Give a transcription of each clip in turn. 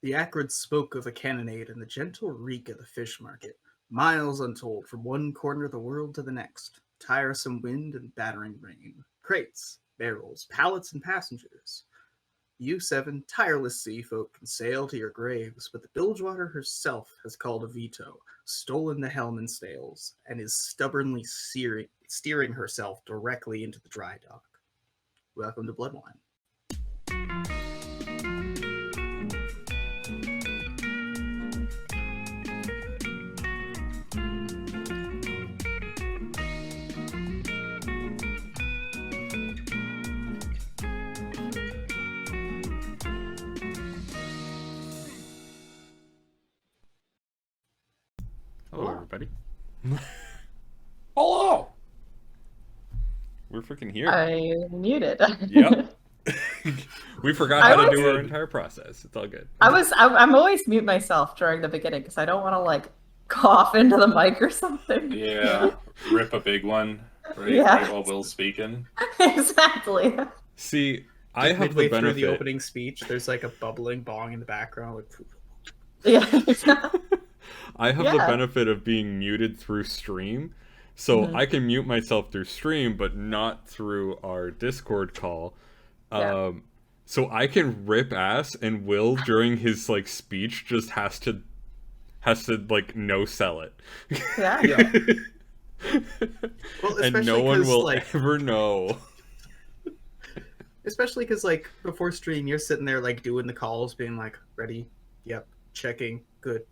The acrid smoke of a cannonade and the gentle reek of the fish market, miles untold from one corner of the world to the next, tiresome wind and battering rain, crates, barrels, pallets, and passengers. You seven tireless sea folk can sail to your graves, but the Bilgewater herself has called a veto, stolen the helm and sails, and is stubbornly steering herself directly into the dry dock. Welcome to Bloodwine. Hello, everybody. Hello! We're freaking here. I muted. Yep. We forgot how to do our entire process. It's all good. I'm always mute myself during the beginning because I don't want to like cough into the mic or something. Yeah, rip a big one right while Will's speaking. Exactly. See, I have midway the benefit. Through the opening speech, there's like a bubbling bong in the background. Like... Yeah. I have the benefit of being muted through stream, so I can mute myself through stream, but not through our Discord call. So I can rip ass, and Will during his like speech just has to like no sell it. Yeah. Well, and no one will ever know. Especially because like before stream, you're sitting there like doing the calls, being like, "Ready? Yep. Checking. Good.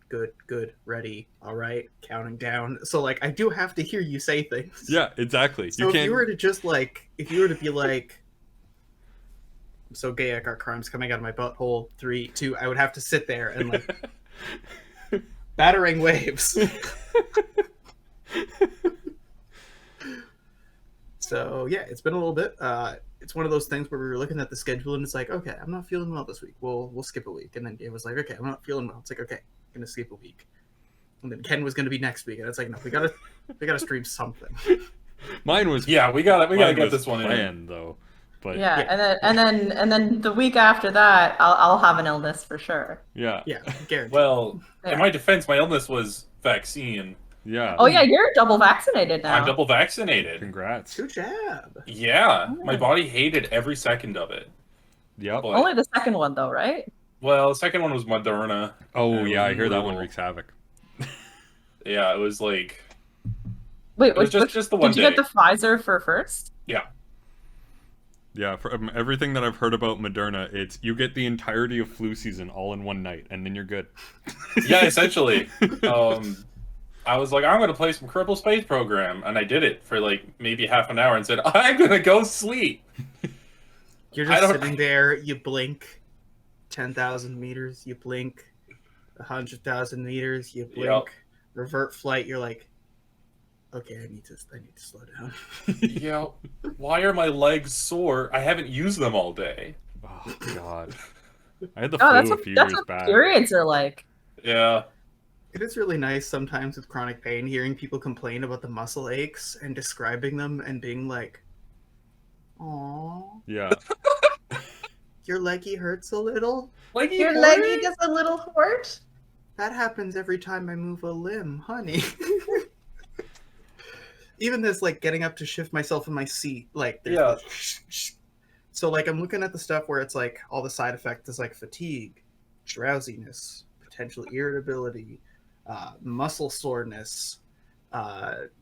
Ready. All right. Counting down." So like, I do have to hear you say things. Yeah, exactly. So if you were to just like, if you were to be like, "I'm so gay, I got crimes coming out of my butthole. 3, 2," I would have to sit there and like battering waves. So yeah, it's been a little bit. It's one of those things where we were looking at the schedule and it's like, okay, I'm not feeling well this week. We'll skip a week. And then Gabe was like, okay, I'm not feeling well. It's like, okay, I'm gonna skip a week. And then Ken was gonna be next week, and it's like, no, we gotta stream something. Mine was we gotta get this one in though. But and then the week after that, I'll have an illness for sure. Yeah, guaranteed. Well, in my defense, my illness was vaccine. Yeah. Oh yeah, you're double vaccinated now. I'm double vaccinated. Congrats. Good job. Yeah, my body hated every second of it. Yep. But, only the second one though, right? Well, the second one was Moderna. Oh yeah, I hear that one wreaks havoc. Yeah, it was like. Wait, it was just the one day. Did you get the Pfizer for first? Yeah. Yeah, from everything that I've heard about Moderna, it's you get the entirety of flu season all in one night, and then you're good. Yeah, essentially. I was like, I'm going to play some Kerbal Space Program, and I did it for like maybe half an hour and said, I'm going to go sleep. You're just sitting there, you blink 10,000 meters, you blink 100,000 meters, you blink, revert flight, you're like, okay, I need to slow down. Yeah, why are my legs sore? I haven't used them all day. Oh, God. I had the flu a few years back. That's what periods are like. Yeah. It is really nice sometimes with chronic pain, hearing people complain about the muscle aches and describing them and being like, "Aww, yeah, your leggy hurts a little. Your leggy does a little hurt. That happens every time I move a limb, honey." Even this, like, getting up to shift myself in my seat, like, so like I'm looking at the stuff where it's like all the side effects is like fatigue, drowsiness, potential irritability, muscle soreness,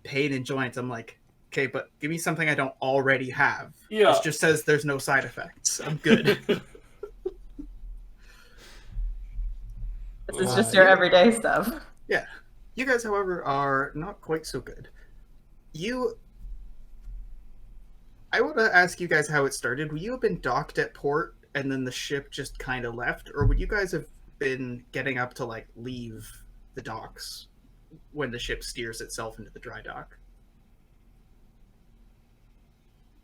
pain in joints. I'm like, okay, but give me something I don't already have. Yeah. It just says there's no side effects. I'm good. This is just your everyday stuff. Yeah. You guys, however, are not quite so good. I want to ask you guys how it started. Would you have been docked at port and then the ship just kind of left? Or would you guys have been getting up to, like, leave the docks when the ship steers itself into the dry dock?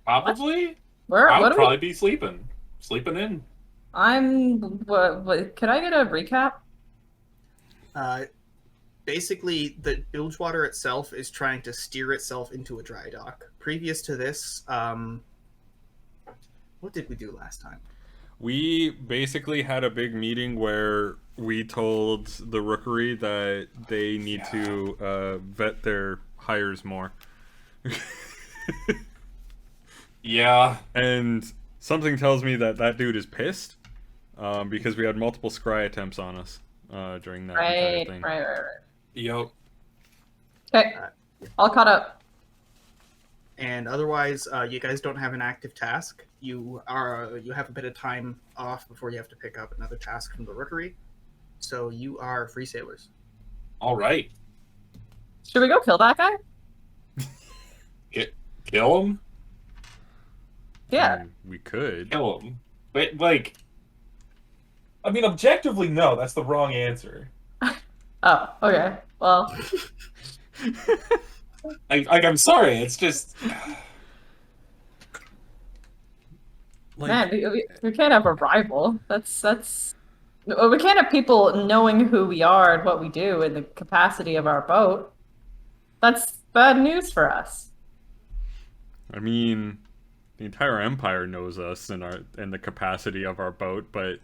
Probably. I would probably be sleeping in. Can I get a recap? Basically, the Bilgewater itself is trying to steer itself into a dry dock. Previous to this, what did we do last time? We basically had a big meeting where we told the Rookery that they need to vet their hires more. Yeah. And something tells me that that dude is pissed because we had multiple scry attempts on us during that entire thing. Right. Yep. Okay, all caught up. And otherwise, you guys don't have an active task. You have a bit of time off before you have to pick up another task from the Rookery. So you are free sailors. All right. Should we go kill that guy? Kill him? Yeah. We could. Kill him. But, like... I mean, objectively, no. That's the wrong answer. Oh, okay. Well... I'm sorry. It's just... Like, Man, we can't have a rival. That's... We can't have people knowing who we are and what we do in the capacity of our boat. That's bad news for us. I mean, the entire Empire knows us and the capacity of our boat, but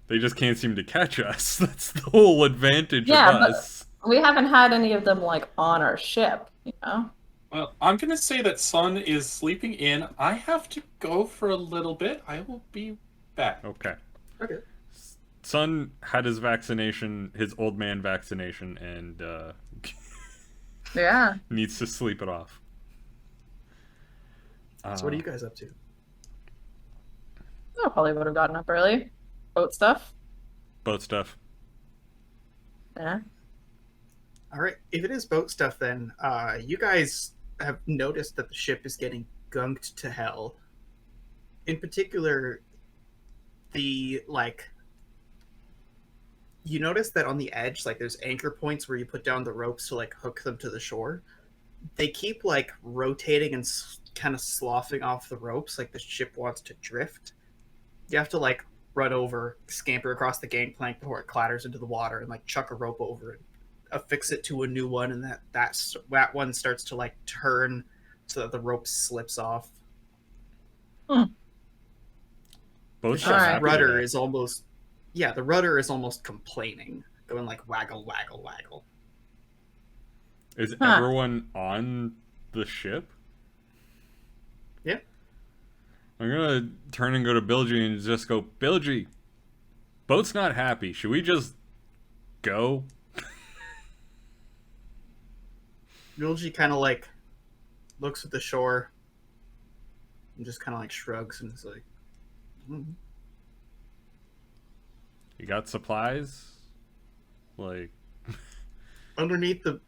they just can't seem to catch us. That's the whole advantage of us. But we haven't had any of them like on our ship, you know? Well, I'm going to say that Sun is sleeping in. I have to go for a little bit. I will be back. Okay. Okay. Sun had his vaccination, his old man vaccination, and Yeah. needs to sleep it off. So what are you guys up to? I probably would have gotten up early. Boat stuff. Boat stuff. Yeah. All right. If it is boat stuff, then you guys have noticed that the ship is getting gunked to hell. In particular, you notice that on the edge, like there's anchor points where you put down the ropes to like hook them to the shore. They keep like rotating and kind of sloughing off the ropes, like the ship wants to drift. You have to like run over, scamper across the gangplank before it clatters into the water, and like chuck a rope over it, affix it to a new one, and that one starts to like turn so that the rope slips off. Both The stuff ship's happy rudder today. is almost, yeah, the rudder is almost complaining, going like waggle, waggle, waggle. Is everyone on the ship? Yeah. I'm gonna turn and go to Bilgy and just go, Bilgy, boat's not happy. Should we just go? Yulji kind of like looks at the shore and just kind of like shrugs and is like, You got supplies? Like, underneath the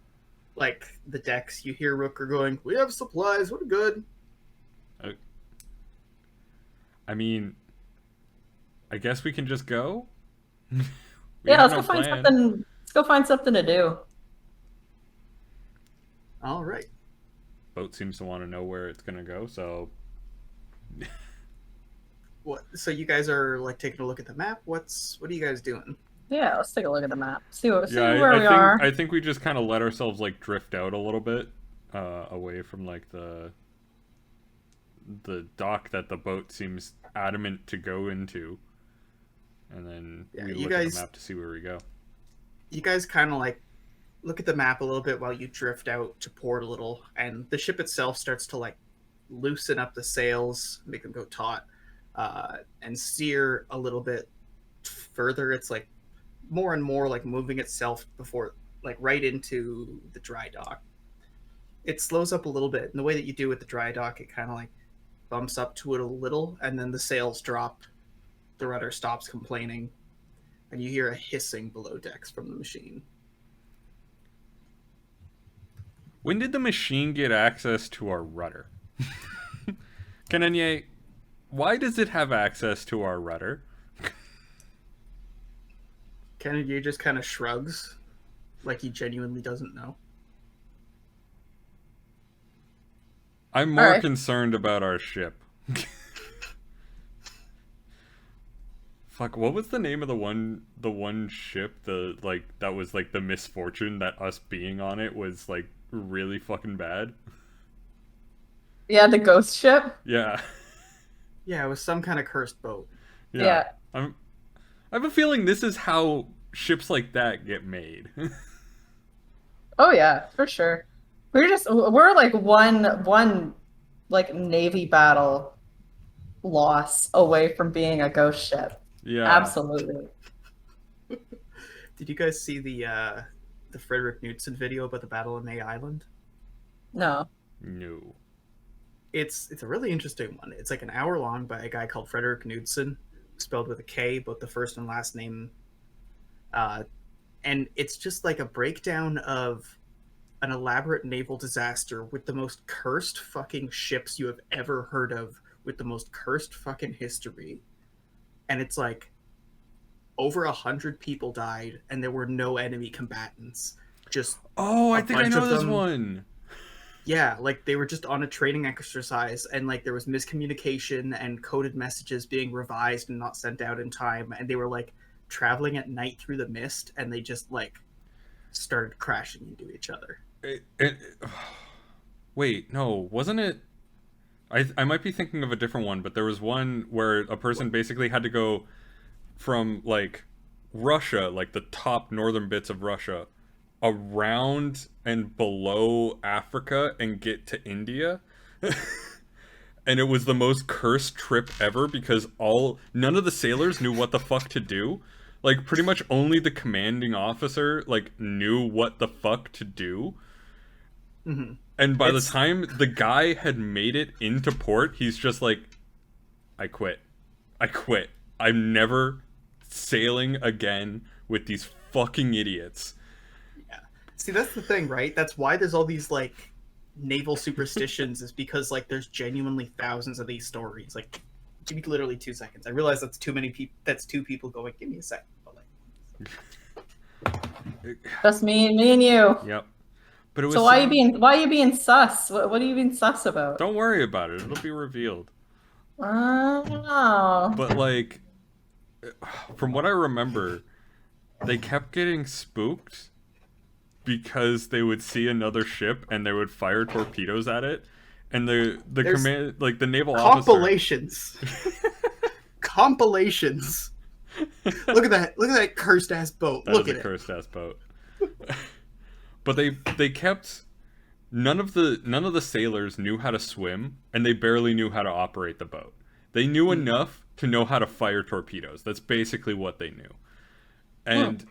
decks, you hear Rooker going, "We have supplies. We're good." I mean, I guess we can just go. Yeah, let's go find something. Let's go find something to do. All right. Boat seems to want to know where it's gonna go, so What? So you guys are like taking a look at the map. What are you guys doing? Yeah, let's take a look at the map. See where we I are. think we just kind of let ourselves like drift out a little bit, away from like the dock that the boat seems adamant to go into, and then we look at the map to see where we go. You guys kind of like look at the map a little bit while you drift out to port a little, and the ship itself starts to like loosen up the sails, make them go taut, and steer a little bit further. It's like more and more like moving itself before like right into the dry dock. It slows up a little bit, and the way that you do with the dry dock, it kind of like bumps up to it a little, and then the sails drop, the rudder stops complaining, and you hear a hissing below decks from the machine. When did the machine get access to our rudder? Kanenye, why does it have access to our rudder? Kennedy just kind of shrugs, like he genuinely doesn't know. I'm more concerned about our ship. Fuck, what was the name of the one ship that was like the misfortune that us being on it was like really fucking bad? Yeah, the ghost ship. Yeah. Yeah, it was some kind of cursed boat. Yeah. I have a feeling this is how ships like that get made. Oh yeah, for sure. We're like one like Navy battle loss away from being a ghost ship. Yeah. Absolutely. Did you guys see the Frederick Knudsen video about the Battle of May Island? No. No. It's a really interesting one. It's like an hour long by a guy called Frederick Knudsen, spelled with a K, both the first and last name. And it's just like a breakdown of an elaborate naval disaster with the most cursed fucking ships you have ever heard of, with the most cursed fucking history. And it's like over 100 people died, and there were no enemy combatants. Just I think I know this one. Yeah, like they were just on a training exercise, and like there was miscommunication and coded messages being revised and not sent out in time, and they were like traveling at night through the mist, and they just like started crashing into each other. Wait, no, wasn't it? I might be thinking of a different one, but there was one where a person basically had to go from like Russia, like the top northern bits of Russia, around and below Africa and get to India. And it was the most cursed trip ever because none of the sailors knew what the fuck to do. Like pretty much only the commanding officer like knew what the fuck to do. Mm-hmm. And by the time the guy had made it into port, he's just like, I quit. I'm never sailing again with these fucking idiots. Yeah. See, that's the thing, right? That's why there's all these like naval superstitions, is because like there's genuinely thousands of these stories. Like, give me literally 2 seconds. I realize that's too many people. That's two people going. Give me a second. But like, just me and you. Yep. But it was so why are you being sus? What are you being sus about? Don't worry about it. It'll be revealed. Oh. But like, from what I remember, they kept getting spooked because they would see another ship and they would fire torpedoes at it, and the command, like the naval compilations. Compilations. Look at that cursed ass boat. Look at it. Cursed ass boat. But they kept none of the sailors knew how to swim, and they barely knew how to operate the boat. They knew enough to know how to fire torpedoes. That's basically what they knew. And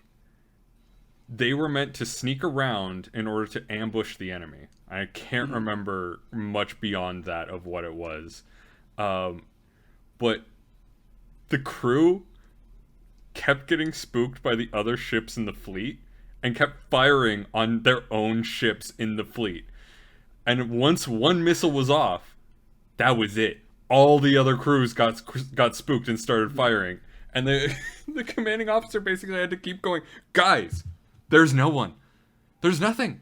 they were meant to sneak around in order to ambush the enemy. I can't remember much beyond that of what it was. But the crew kept getting spooked by the other ships in the fleet and kept firing on their own ships in the fleet. And once one missile was off, that was it. All the other crews got spooked and started firing. And the commanding officer basically had to keep going, guys, there's no one. There's nothing.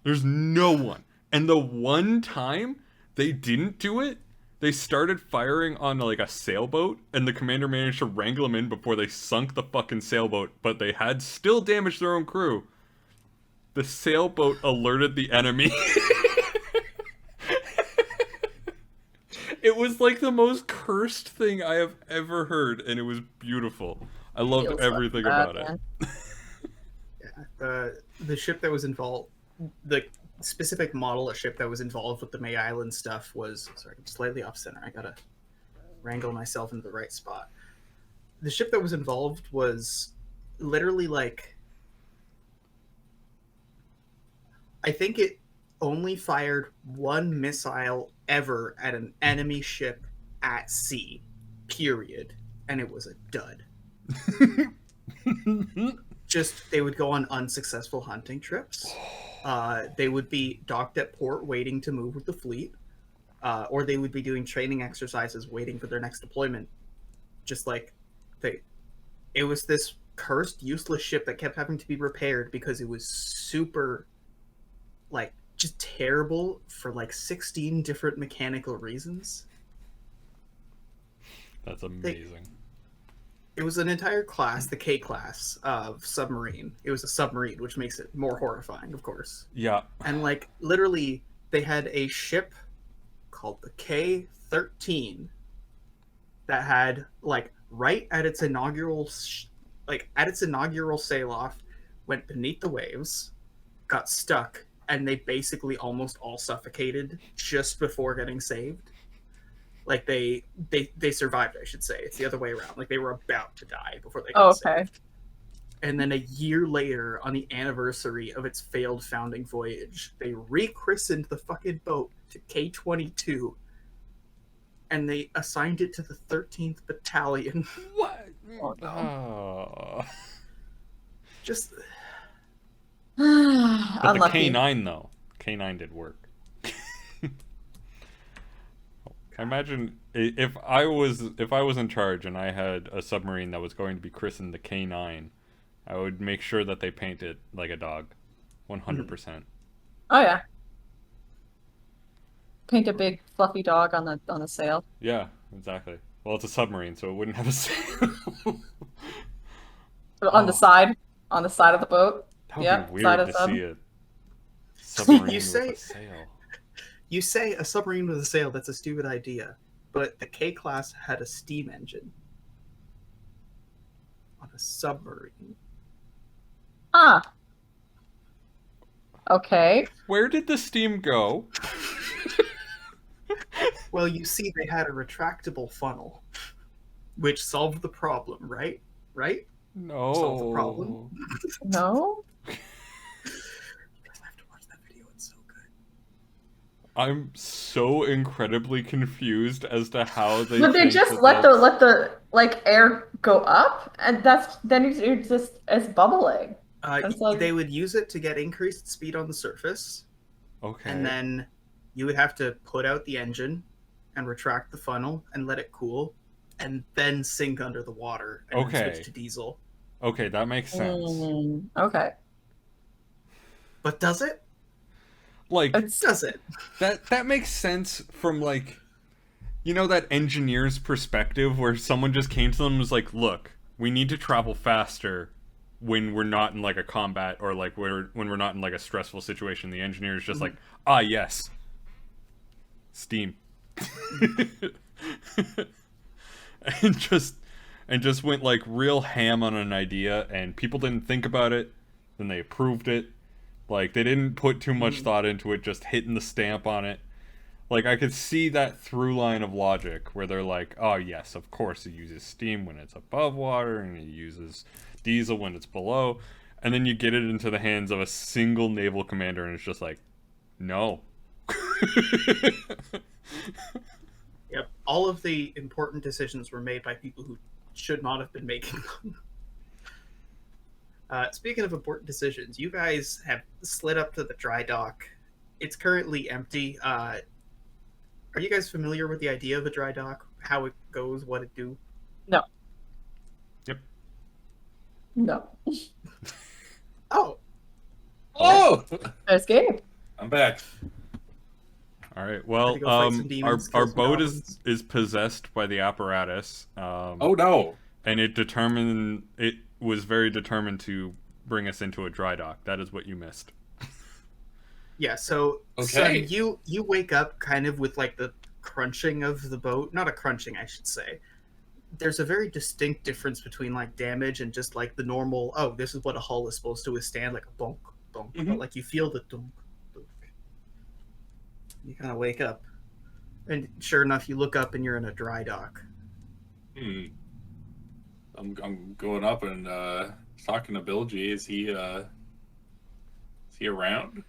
There's no one. And the one time they didn't do it, they started firing on like a sailboat, and the commander managed to wrangle them in before they sunk the fucking sailboat, but they had still damaged their own crew. The sailboat alerted the enemy. It was like the most cursed thing I have ever heard, and it was beautiful. I loved everything about it. Yeah, the ship that was involved, the specific model of ship that was involved with the May Island stuff was, sorry, I'm slightly off center. I gotta wrangle myself into the right spot. The ship that was involved was literally like, I think it only fired one missile ever at an enemy ship at sea, period. And it was a dud. Just, they would go on unsuccessful hunting trips. They would be docked at port waiting to move with the fleet. Or they would be doing training exercises waiting for their next deployment. Just like, it was this cursed, useless ship that kept having to be repaired because it was super, like, just terrible for like 16 different mechanical reasons. That's amazing. It was an entire class, the K class of submarine. It was a submarine, which makes it more horrifying, of course. Yeah. And like literally they had a ship called the K-13 that had like right at its inaugural sail-off, went beneath the waves, got stuck, and they basically almost all suffocated just before getting saved. Like they survived, I should say. It's the other way around. Like they were about to die before they got saved. And then a year later, on the anniversary of its failed founding voyage, they rechristened the fucking boat to K-22, and they assigned it to the 13th Battalion. What? Oh, no. Oh. Just... But the K9, though. K9 did work. I imagine if I was in charge and I had a submarine that was going to be christened the K9, I would make sure that they paint it like a dog, 100%. Oh yeah. Paint a big fluffy dog on the sail. Yeah, exactly. Well, it's a submarine, so it wouldn't have a sail. On the side of the boat. That would be weird to see a submarine with a sail. You say a submarine with a sail, that's a stupid idea. But the K-class had a steam engine on a submarine. Ah. Okay. Where did the steam go? Well, you see, they had a retractable funnel, which solved the problem, right? Right? No. Solved the problem. No? You guys have to watch that video, it's so good. I'm so incredibly confused as to how they. But they just let the like air go up, and then you're just as bubbling. They would use it to get increased speed on the surface. Okay. And then you would have to put out the engine and retract the funnel and let it cool, and then sink under the water and then switch to diesel. Okay, that makes sense. Okay. But does it? Like, does it? That makes sense from, like, you know, that engineer's perspective where someone just came to them and was like, look, we need to travel faster when we're not in, like, a combat or, like, when we're not in, like, a stressful situation. The engineer is just like, ah, yes. Steam. and just went, like, real ham on an idea, and people didn't think about it, then they approved it. Like, they didn't put too much thought into it, just hitting the stamp on it. Like, I could see that through line of logic where they're like, oh, yes, of course it uses steam when it's above water, and it uses diesel when it's below. And then you get it into the hands of a single naval commander, and it's just like, no. Yep. All of the important decisions were made by people who should not have been making them. Speaking of important decisions, you guys have slid up to the dry dock. It's currently empty. Are you guys familiar with the idea of a dry dock? How it goes, what it do? No. Yep. No. Oh! There's Gabe. I'm back. All right. Well, our boat is possessed by the apparatus. Oh no! And it was very determined to bring us into a dry dock. That is what you missed. Yeah. So, okay. So you wake up kind of with like the crunching of the boat. Not a crunching, I should say. There's a very distinct difference between like damage and just like the normal. Oh, this is what a hull is supposed to withstand, like a bonk, bonk. But like you feel the dunk. You kind of wake up, and sure enough, you look up and you're in a dry dock. I'm going up and talking to Bill G. Is he around?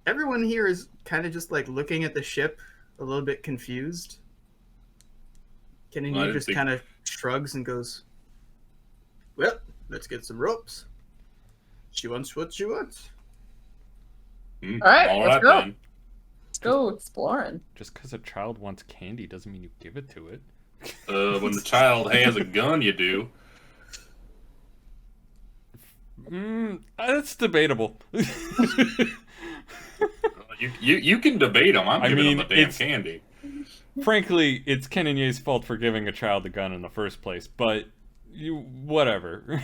Everyone here is kind of just like looking at the ship, a little bit confused. Kennedy just kind of shrugs and goes, "Well, let's get some ropes. She wants what she wants." All right, let's go. Then. Let's go exploring. Just because a child wants candy doesn't mean you give it to it. When the child has a gun, you do. That's debatable. You can debate them. I'm giving them the damn candy. Frankly, it's Ken and Ye's fault for giving a child a gun in the first place, but whatever.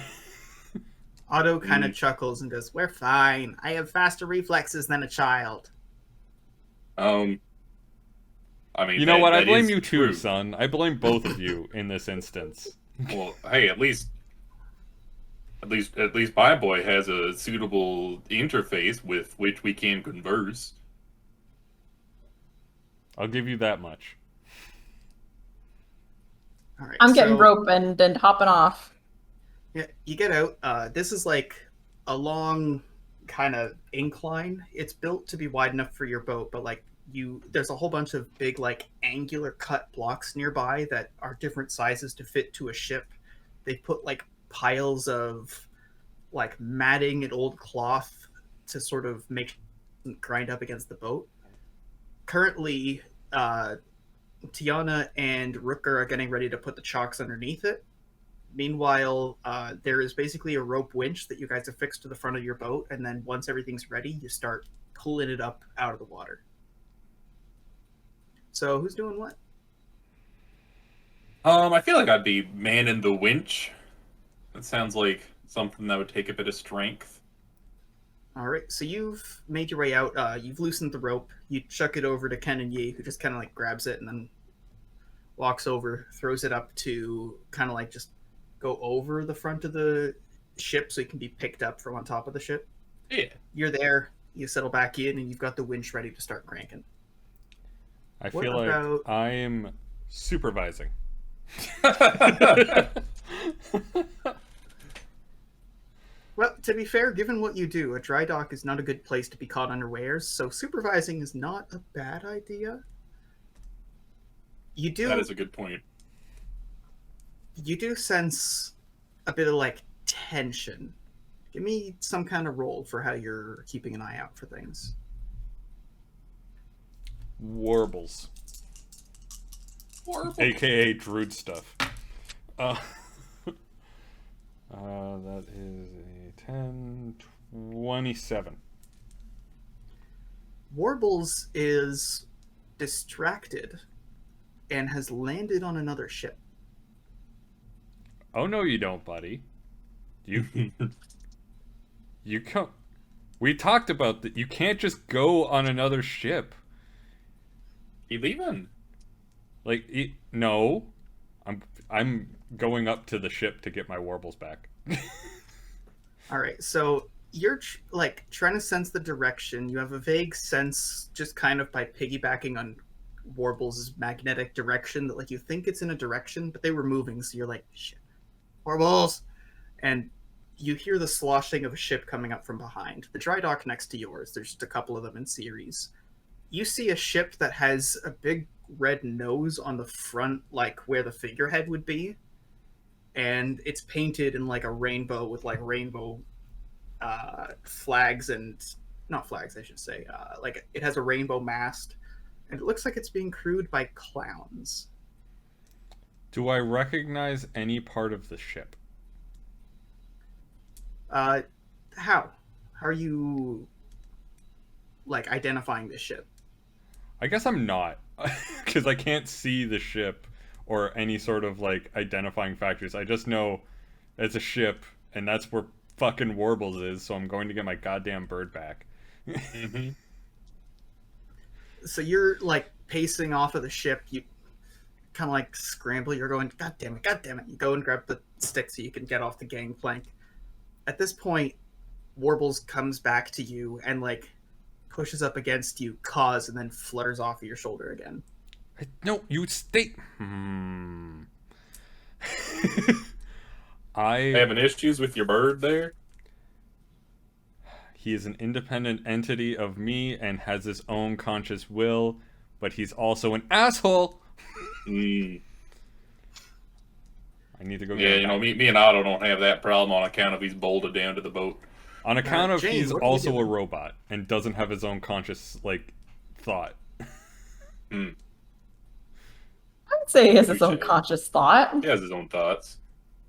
Otto kind of chuckles and goes, "We're fine. I have faster reflexes than a child." I mean, you know what? I blame is you too, true. son. I blame both of you in this instance. Well, hey, at least my boy has a suitable interface with which we can converse. I'll give you that much. All right, I'm getting rope and hopping off. Yeah, you get out. This is like a long kind of incline. It's built to be wide enough for your boat, but like there's a whole bunch of big like angular cut blocks nearby that are different sizes to fit to a ship. They put like piles of like matting and old cloth to sort of make it grind up against the boat. Currently, Tiana and Rooker are getting ready to put the chocks underneath it. Meanwhile, there is basically a rope winch that you guys have fixed to the front of your boat, and then once everything's ready, you start pulling it up out of the water. So, who's doing what? I feel like I'd be manning the winch. That sounds like something that would take a bit of strength. All right, so you've made your way out. You've loosened the rope. You chuck it over to Ken and Yi, who just kind of like grabs it and then walks over, throws it up to kind of like just go over the front of the ship so it can be picked up from on top of the ship. Yeah. You're there. You settle back in, and you've got the winch ready to start cranking. I feel like I am supervising. Well, to be fair, given what you do, a dry dock is not a good place to be caught unawares, so supervising is not a bad idea. You do. That is a good point. You do sense a bit of like tension. Give me some kind of roll for how you're keeping an eye out for things. Warbles. Warble. AKA Druid stuff. That is a 10, 27. Warbles is distracted and has landed on another ship. Oh no, you don't, buddy. You come. We talked about that. You can't just go on another ship. You leaving? Like, no. I'm going up to the ship to get my warbles back. All right, so you're like trying to sense the direction. You have a vague sense, just kind of by piggybacking on Warbles' magnetic direction, that like you think it's in a direction, but they were moving, so you're like, shit, Warbles, and you hear the sloshing of a ship coming up from behind. The dry dock next to yours. There's just a couple of them in series. You see a ship that has a big red nose on the front, like where the figurehead would be, and it's painted in like a rainbow with like rainbow flags and not flags, I should say. Like it has a rainbow mast, and it looks like it's being crewed by clowns. Do I recognize any part of the ship? How? How are you like identifying this ship? I guess I'm not, because I can't see the ship or any sort of like identifying factors. I just know it's a ship, and that's where fucking Warbles is. So I'm going to get my goddamn bird back. Mm-hmm. So you're like pacing off of the ship. You kind of like scramble. You're going, God damn it, God damn it. You go and grab the stick so you can get off the gangplank. At this point, Warbles comes back to you and like pushes up against you, caws, and then flutters off of your shoulder again. No, you stay. I Having issues with your bird there? He is an independent entity of me and has his own conscious will, but he's also an asshole. Mm. I need to go. Yeah, me and Otto don't have that problem on account of he's bolted down to the boat. On account of James, he's what are you also a doing? robot and doesn't have his own conscious like thought. Mm. I'd say he has his own Touche. conscious thought. He has his own thoughts.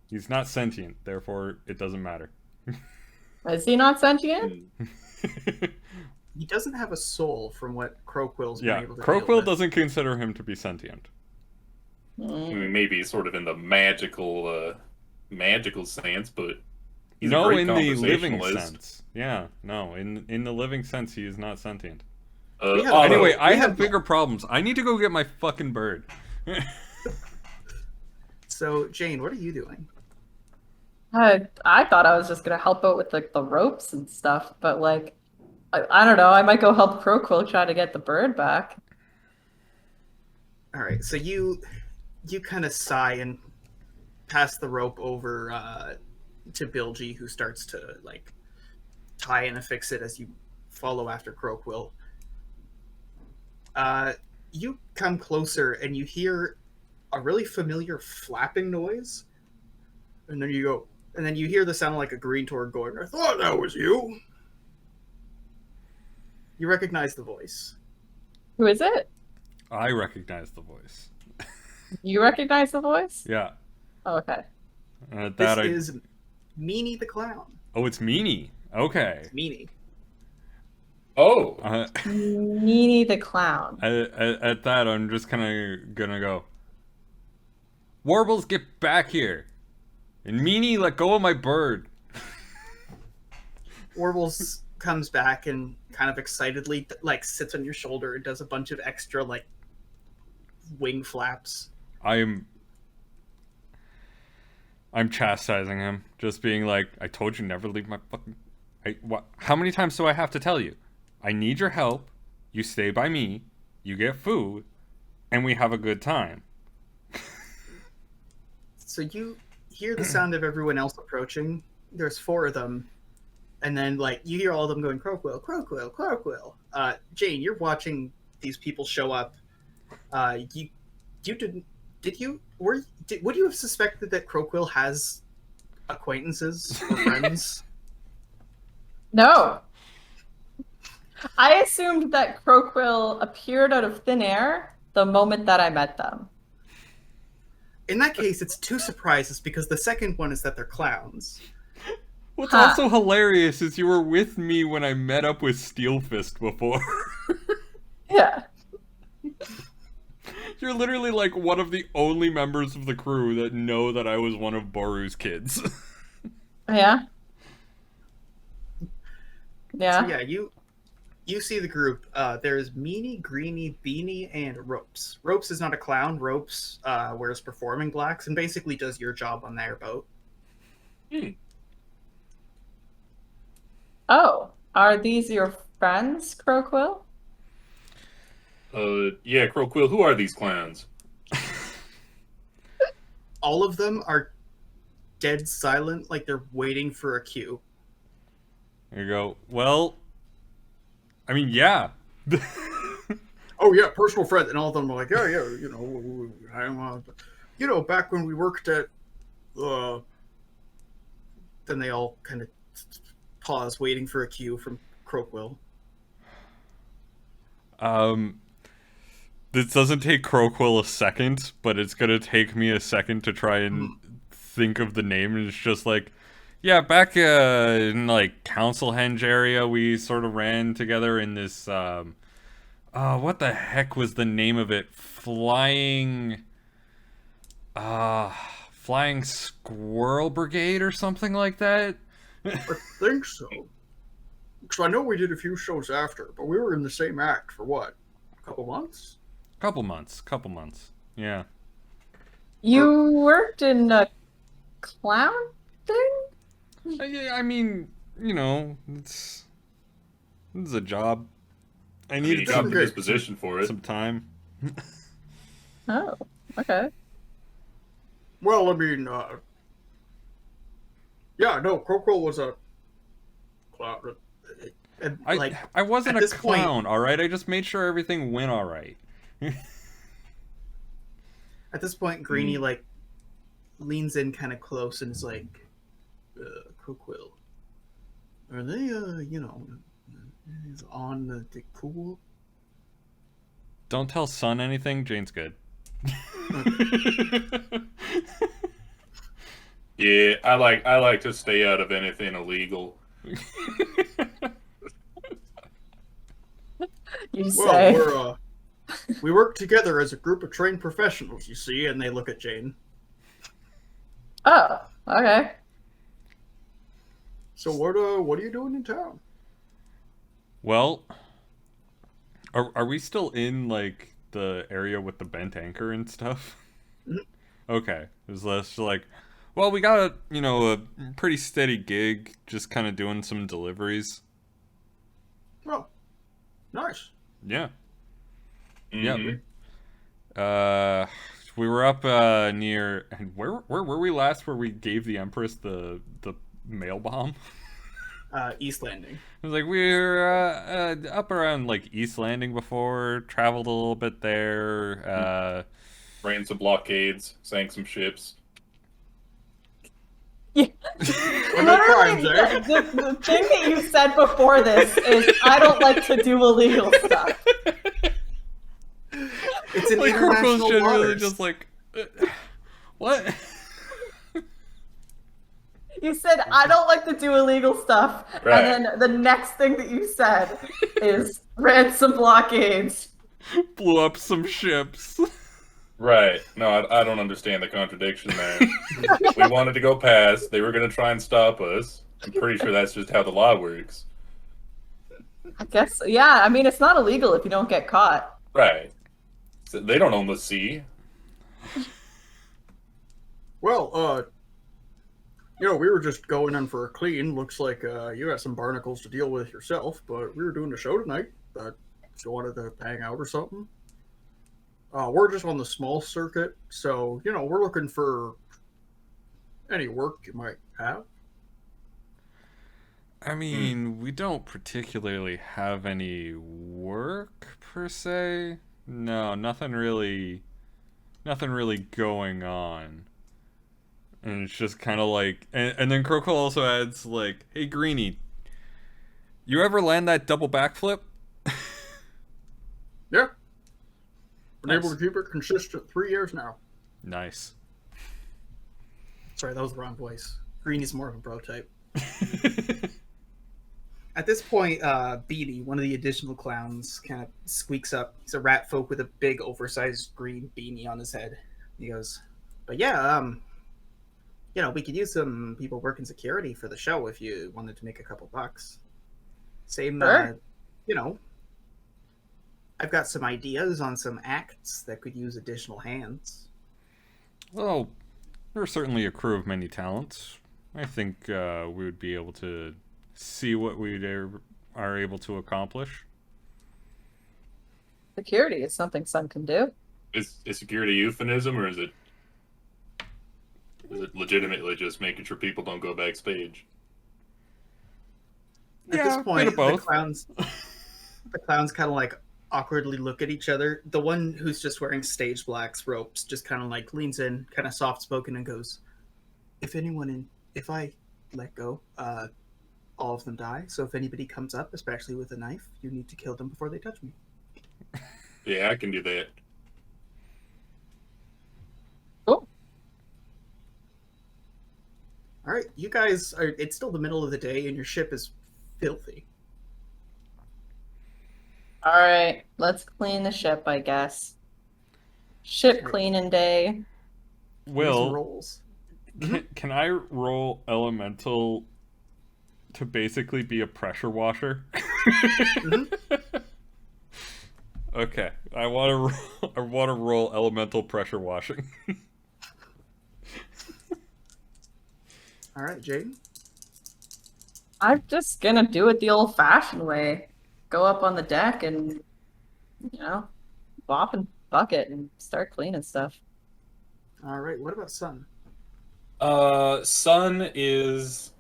He's not sentient, therefore it doesn't matter. Is he not sentient? Mm. He doesn't have a soul, from what Croquill's been Yeah, able to deal Croquill with. doesn't consider him to be sentient. I mean, maybe sort of in the magical sense, but he's a No, great in the living conversationalist. sense. Yeah, no, in the living sense, he is not sentient. Anyway, I have bigger problems. I need to go get my fucking bird. So, Jane, what are you doing? I thought I was just gonna help out with like the ropes and stuff, but like I don't know, I might go help Crowquill try to get the bird back. All right, so you kind of sigh and pass the rope over to Bilgy, who starts to like tie and affix it as you follow after Crowquill. You come closer and you hear a really familiar flapping noise, and then you hear the sound like a green torg going, "I thought that was you." You recognize the voice. Who is it? I recognize the voice. You recognize the voice? Yeah. Oh, okay. This is Meanie the Clown. Oh, it's Meanie. Okay. It's Meanie. Oh. Meanie the Clown. At that, I'm just kind of gonna go, Warbles, get back here. And Meanie, let go of my bird. Warbles comes back and kind of excitedly like sits on your shoulder and does a bunch of extra like wing flaps. I'm chastising him, just being like, I told you never leave my fucking... How many times do I have to tell you? I need your help, you stay by me, you get food, and we have a good time. So you hear the sound of everyone else approaching. There's 4 of them. And then like you hear all of them going, Crowquill, Crowquill, Crowquill. Jane, you're watching these people show up. Would you have suspected that Crowquill has acquaintances or friends? No. I assumed that Crowquill appeared out of thin air the moment that I met them. In that case, it's 2 surprises because the second one is that they're clowns. What's also hilarious is you were with me when I met up with Steelfist before. Yeah. You're literally like one of the only members of the crew that know that I was one of Boru's kids. Yeah. Yeah. So yeah, you see the group. There's Meanie, Greenie, Beanie, and Ropes. Ropes is not a clown. Ropes wears performing blacks and basically does your job on their boat. Oh, are these your friends, Crowquill? Yeah, Crowquill, who are these clowns? All of them are dead silent, like they're waiting for a cue. There you go. Well, I mean, yeah. Oh yeah, personal friend, and all of them are like, yeah, I'm, back when we worked at, then they all kind of pause, waiting for a cue from Crowquill. This doesn't take Crowquill a second, but it's gonna take me a second to try and think of the name, and it's just like, yeah, back in like Council Henge area, we sort of ran together in this what the heck was the name of it? Flying Squirrel Brigade or something like that? I think so. Because I know we did a few shows after, but we were in the same act for what? A couple months? Couple months. Yeah. You worked in a clown thing? Yeah, I mean, it's a job. I needed some disposition for it. Some time. Oh, okay. Well, I mean, yeah, no, Crowquill was a clown. I wasn't a clown, point, all right? I just made sure everything went all right. At this point, Greenie, leans in kind of close and is like, Crowquill, are they, on the pool? Don't tell Son anything. Jane's good. Yeah, I like to stay out of anything illegal. You say. Well, we work together as a group of trained professionals, you see, and they look at Jane. Oh, okay. So what are you doing in town? Well, Are we still in like the area with the bent anchor and stuff? Mhm. Okay. Is less like, well, we got a pretty steady gig, just kind of doing some deliveries. Oh, nice. Yeah. Mm-hmm. Yep. We were up near, and where were we last? Where we gave the Empress the mail bomb? East Landing. It was like we were up around like East Landing before. Traveled a little bit there. Ran some blockades, sank some ships. Yeah. What about Literally, crimes, eh? the thing that you said before this is, I don't like to do illegal stuff. It's an Like Corpo's international generally waters. just like, what? You said, I don't like to do illegal stuff. Right. And then the next thing that you said is ransom blockades. Blew up some ships. Right. No, I don't understand the contradiction there. We wanted to go past. They were going to try and stop us. I'm pretty sure that's just how the law works. I guess, yeah, I mean, it's not illegal if you don't get caught. Right. So they don't own the sea. Well, we were just going in for a clean. Looks like you got some barnacles to deal with yourself, but we were doing a show tonight. But if you wanted to hang out or something, we're just on the small circuit, so we're looking for any work you might have. I mean, we don't particularly have any work per se. No, nothing really going on. And it's just kind of like, and then Krokol also adds like, "Hey Greenie, you ever land that double backflip?" Yeah, been Nice. able to keep it consistent 3 years now. Nice. Sorry, that was the wrong voice. Greenie's more of a bro type. At this point, Beatty, one of the additional clowns, kind of squeaks up. He's a rat folk with a big, oversized green beanie on his head. He goes, "But yeah, we could use some people working security for the show if you wanted to make a couple bucks. Same, Sure. I've got some ideas on some acts that could use additional hands." Well, we're certainly a crew of many talents. I think we would be able to see what we are able to accomplish. Security is something some can do. Is security euphemism, or is it legitimately just making sure people don't go backstage? At Yeah, this bit point, of both. the clowns kind of like awkwardly look at each other. The one who's just wearing stage blacks ropes just kind of like leans in, kind of soft spoken, and goes, if I let go, all of them die. So if anybody comes up, especially with a knife, you need to kill them before they touch me." Yeah, I can do that. Cool. All right, you guys are. It's still the middle of the day, and your ship is filthy. All right, let's clean the ship, I guess. Ship cleaning day. These Will, rolls. can I roll elemental to basically be a pressure washer? Okay, I want to roll elemental pressure washing. All right, Jaden. I'm just gonna do it the old-fashioned way. Go up on the deck and, bop and bucket and start cleaning stuff. All right. What about Sun? Sun is,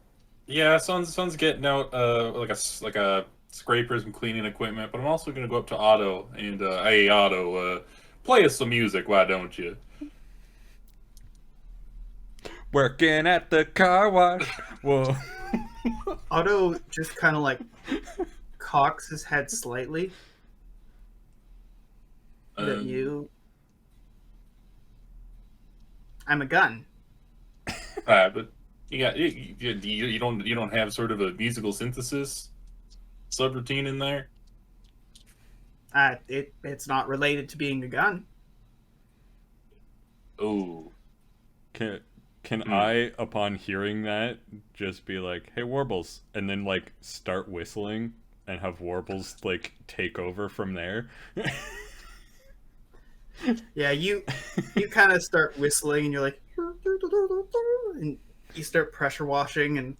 yeah, Sun's getting out like a scrapers and cleaning equipment, but I'm also gonna go up to Otto and hey Otto, play us some music, why don't you? Working at the car wash. Whoa. Otto just kind of like cocks his head slightly. That you. I'm a gun. But you don't have sort of a musical synthesis subroutine in there. It's not related to being a gun. Oh, Can I, upon hearing that, just be like, "Hey, Warbles," and then like start whistling, and have warbles like take over from there. Yeah, you kind of start whistling, and you're like, and you start pressure washing, and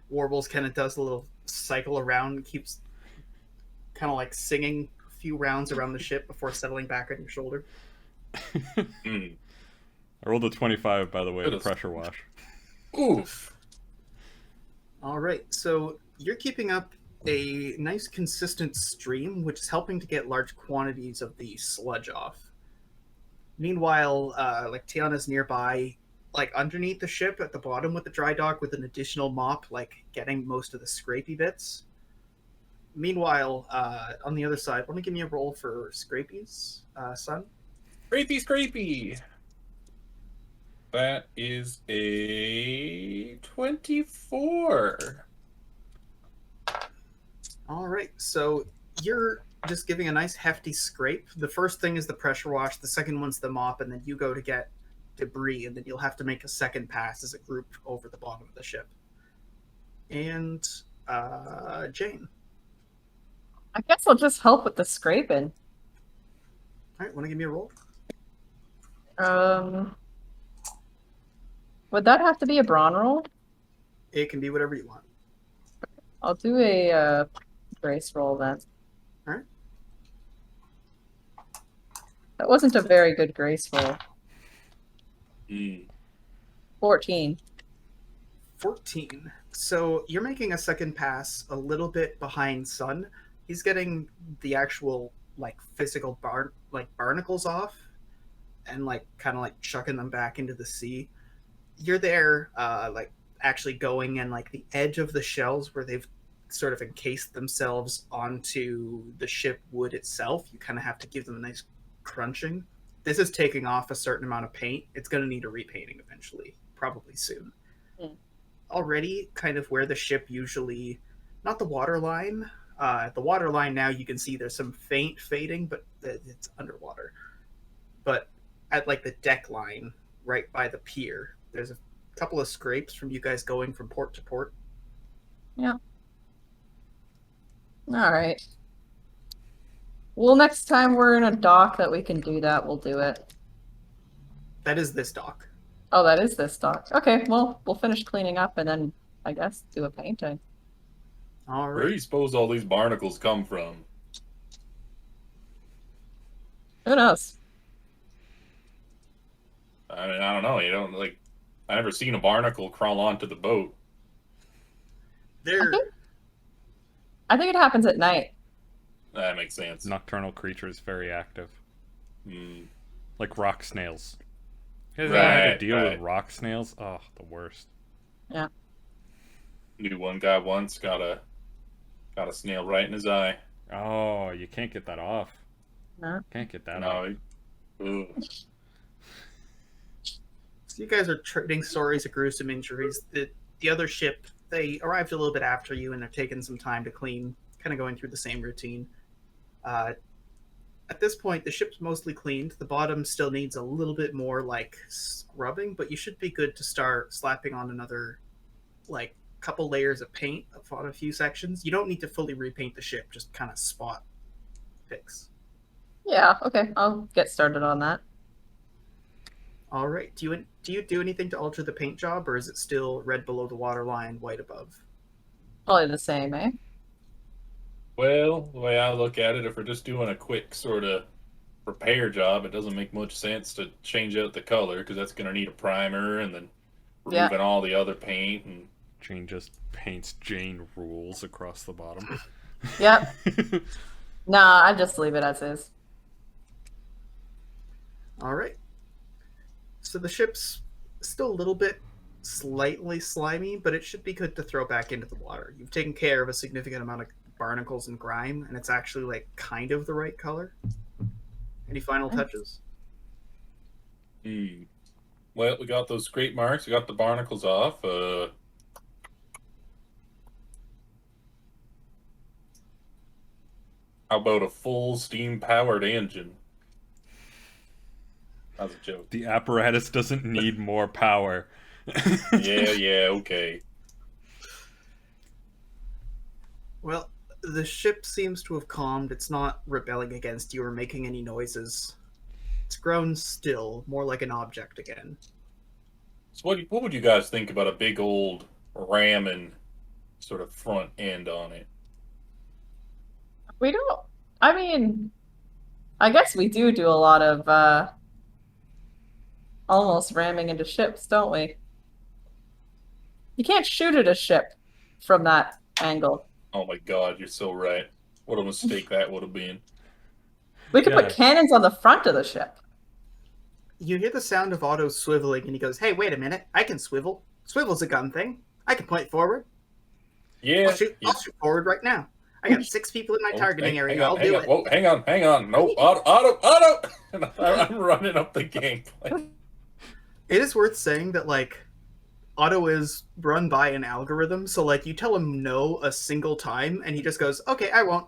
warbles kind of does a little cycle around, and keeps kind of like singing a few rounds around the ship before settling back on your shoulder. Mm. I rolled a 25, by the way, to pressure wash. Oof. All right, so you're keeping up a nice consistent stream, which is helping to get large quantities of the sludge off. Meanwhile, like Tiana's nearby, like underneath the ship at the bottom with the dry dock with an additional mop, like getting most of the scrapey bits. Meanwhile, on the other side, want to give me a roll for scrapies, son? Scrapey. That is a 24. All right, so you're just giving a nice hefty scrape. The first thing is the pressure wash, the second one's the mop, and then you go to get debris, and then you'll have to make a second pass as a group over the bottom of the ship. And Jane. I guess I'll just help with the scraping. All right, want to give me a roll? Would that have to be a brawn roll? It can be whatever you want. I'll do a grace roll then. All right. That wasn't a very good grace roll. 14. 14. So you're making a second pass a little bit behind Sun. He's getting the actual like physical barnacles off and like kind of like chucking them back into the sea. You're there like actually going and like the edge of the shells where they've sort of encased themselves onto the ship wood itself. You kind of have to give them a nice crunching. This is taking off a certain amount of paint. It's going to need a repainting eventually, probably soon. Already kind of where the ship usually, not the water line. The water line now you can see there's some faint fading, but it's underwater. But at like the deck line right by the pier, there's a couple of scrapes from you guys going from port to port. Yeah. All right. Well, next time we're in a dock that we can do that, we'll do it. That is this dock. Oh, that is this dock. Okay, well, we'll finish cleaning up and then, I guess, do a painting. All Where do right. you suppose all these barnacles come from? Who knows? I mean, I don't know. You don't like. I never seen a barnacle crawl onto the boat. They're I think it happens at night. That makes sense. Nocturnal creatures very active. Hmm. Like rock snails. You guys Right, ever had to deal right. with rock snails? Oh, the worst. Yeah. Knew one guy once got a snail right in his eye. Oh, you can't get that off. No. Can't get that off. No. Ugh. So you guys are trading stories of gruesome injuries. The other ship, they arrived a little bit after you, and they're taking some time to clean, kind of going through the same routine. At this point, the ship's mostly cleaned. The bottom still needs a little bit more like scrubbing, but you should be good to start slapping on another like couple layers of paint on a few sections. You don't need to fully repaint the ship, just kind of spot fix. Yeah, okay. I'll get started on that. All right. Do you do anything to alter the paint job, or is it still red below the waterline, white above? Probably the same, eh? Well, the way I look at it, if we're just doing a quick sort of repair job, it doesn't make much sense to change out the color because that's going to need a primer and then removing all the other paint. And Jane just paints Jane rules across the bottom. Yep. Nah, I just leave it as is. All right. So the ship's still a little bit slightly slimy, but it should be good to throw back into the water. You've taken care of a significant amount of barnacles and grime, and it's actually like kind of the right color. Any final touches? Well, we got those scrape marks. We got the barnacles off. How about a full steam-powered engine? That was a joke. The apparatus doesn't need more power. Yeah, okay. Well, The ship seems to have calmed. It's not rebelling against you or making any noises. It's grown still, more like an object again. So what would you guys think about a big old ramming sort of front end on it? We don't. I mean, I guess we do a lot of almost ramming into ships, don't we? You can't shoot at a ship from that angle. Oh my god, you're so right. What a mistake that would have been. We could put cannons on the front of the ship. You hear the sound of Otto swiveling, and he goes, "Hey, wait a minute! I can swivel. Swivel's a gun thing. I can point forward. Yeah, I'll shoot forward right now. I got 6 people in my targeting area. I'll do it." Whoa, hang on. No, Otto! I'm running up the gangplank. It is worth saying that, like, Otto is run by an algorithm, so, like, you tell him no a single time, and he just goes, "Okay, I won't."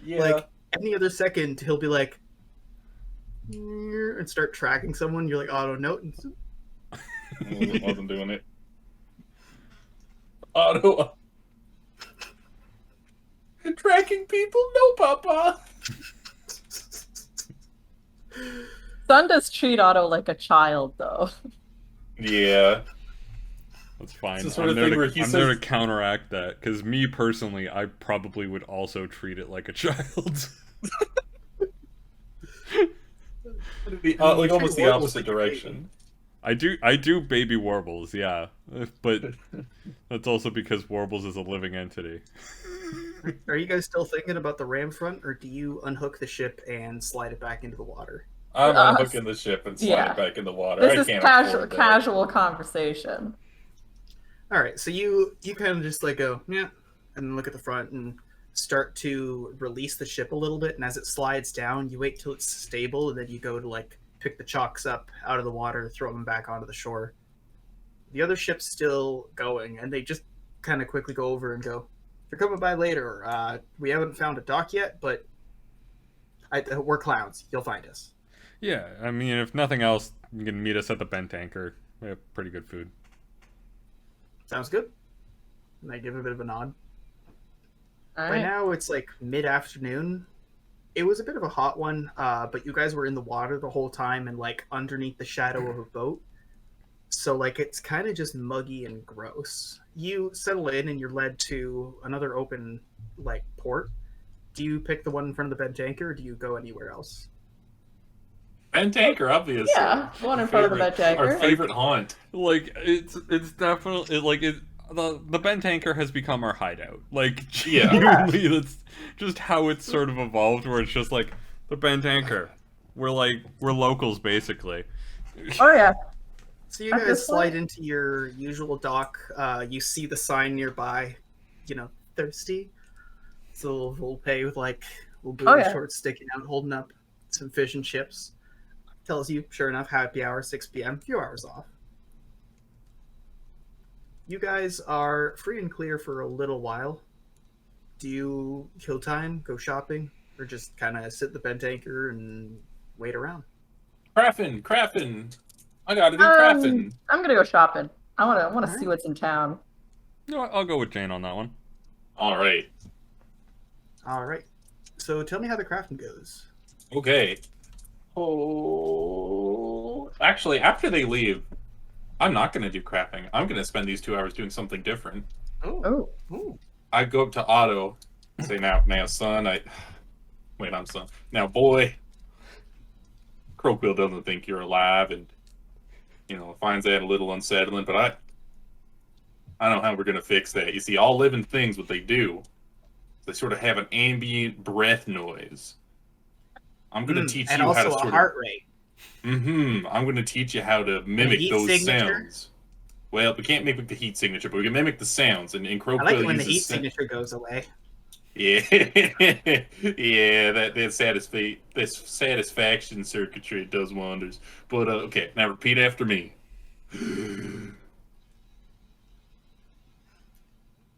Yeah. Like, any other second, he'll be like, and start tracking someone. You're like, Otto, no. Wasn't doing it. Otto. Tracking people? No, Papa. Sun does treat Otto like a child, though. Yeah. That's fine. It's the sort I'm of thing where I'm there to counteract that, because me personally, I probably would also treat it like a child. Like almost the opposite direction. I do baby warbles, yeah, but that's also because warbles is a living entity. Are you guys still thinking about the ram front, or do you unhook the ship and slide it back into the water? I'm unhooking the ship and slide it back in the water. This is casual conversation. All right, so you kind of just like go, yeah, and then look at the front and start to release the ship a little bit. And as it slides down, you wait till it's stable, and then you go to like pick the chocks up out of the water, throw them back onto the shore. The other ship's still going, and they just kind of quickly go over and go, "You're coming by later. We haven't found a dock yet, but we're clowns. You'll find us." Yeah, I mean, if nothing else, you can meet us at the bent anchor. We have pretty good food. Sounds good. And I give a bit of a nod. All By right. now, it's like mid-afternoon. It was a bit of a hot one, but you guys were in the water the whole time and like underneath the shadow of a boat. So like it's kind of just muggy and gross. You settle in and you're led to another open like port. Do you pick the one in front of the bent anchor, or do you go anywhere else? Bent anchor, obviously. Yeah, one in front of the bent anchor. Our favorite haunt. Like it's definitely like it. The bent anchor has become our hideout. Like genuinely, that's just how it's sort of evolved. Where it's just like the bent anchor. We're locals basically. Oh yeah. So you guys slide into your usual dock. You see the sign nearby, thirsty. So we'll pay with like little booty shorts sticking out, holding up some fish and chips. Tells you, sure enough, happy hour, 6 p.m., few hours off. You guys are free and clear for a little while. Do you kill time, go shopping, or just kind of sit at the bent anchor and wait around? Craffin. I gotta do craffin. I'm gonna go shopping. I wanna see what's in town. No, I'll go with Jane on that one. All right. So tell me how the crafting goes. Okay. Oh, actually, after they leave, I'm not gonna do crafting. I'm gonna spend these 2 hours doing something different. Oh. I go up to Otto, and say, "Now, son, I'm son. Now, boy, Croakville doesn't think you're alive, and finds that a little unsettling. But I don't know how we're gonna fix that. You see, all living things, what they do, they sort of have an ambient breath noise. I'm gonna teach you how to sort of heart rate. I'm going to teach you how to mimic those sounds. Well, we can't mimic the heat signature, but we can mimic the sounds. And Croakville I like it when the heat signature goes away. Yeah, yeah, that satisfaction circuitry does wonders. But okay, now repeat after me.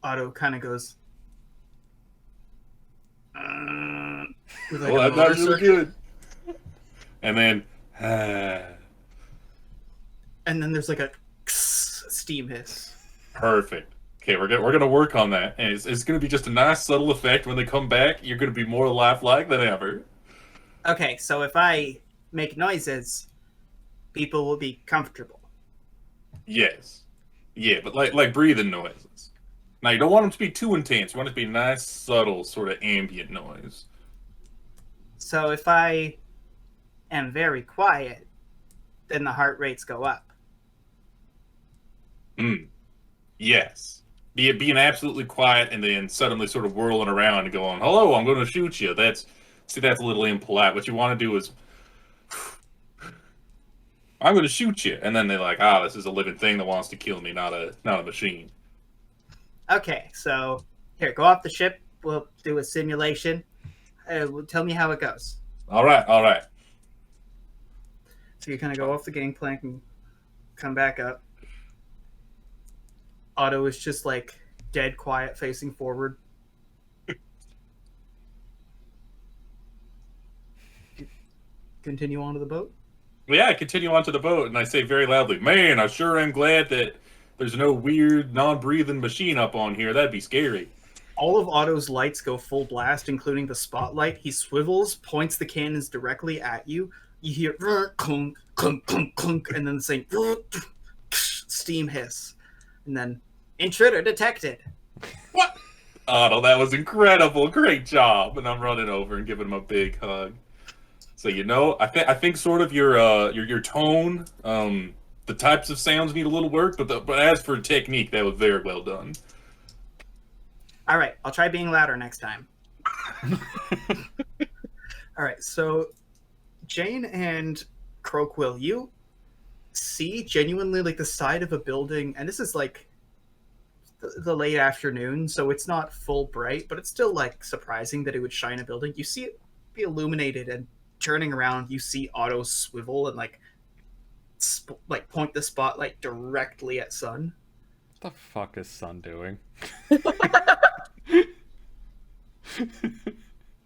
Otto kind of goes. Well, that's not really good. And then. And then there's like a steam hiss. Perfect. Okay, we're gonna work on that, and it's gonna be just a nice subtle effect. When they come back, you're gonna be more lifelike than ever. Okay, so if I make noises, people will be comfortable. Yes. Yeah, but like breathing noises. Now you don't want them to be too intense. You want it to be a nice, subtle, sort of ambient noise. So if I am very quiet, then the heart rates go up. Yes. Being absolutely quiet and then suddenly sort of whirling around and going, "Hello, I'm going to shoot you." That's a little impolite. What you want to do is, "I'm going to shoot you," and then they're like, "This is a living thing that wants to kill me, not a machine." Okay, so here, go off the ship. We'll do a simulation. Tell me how it goes. All right. So you kind of go off the gangplank and come back up. Otto is just like dead quiet, facing forward. Continue onto the boat. Well, yeah, I continue onto the boat and I say very loudly, "Man, I sure am glad that there's no weird non-breathing machine up on here. That'd be scary." All of Otto's lights go full blast, including the spotlight. He swivels, points the cannons directly at you. You hear clunk, clunk, clunk, clunk, and then the same steam hiss. And then, intruder detected. What? Otto, that was incredible. Great job. And I'm running over and giving him a big hug. So, I think sort of your tone, the types of sounds need a little work, but as for technique, that was very well done. All right, I'll try being louder next time. All right, so Jane and Croakwill, you see genuinely like the side of a building, and this is like the late afternoon, so it's not full bright, but it's still like surprising that it would shine a building. You see it be illuminated, and turning around, you see Otto swivel and like point the spotlight directly at Sun. What the fuck is Sun doing?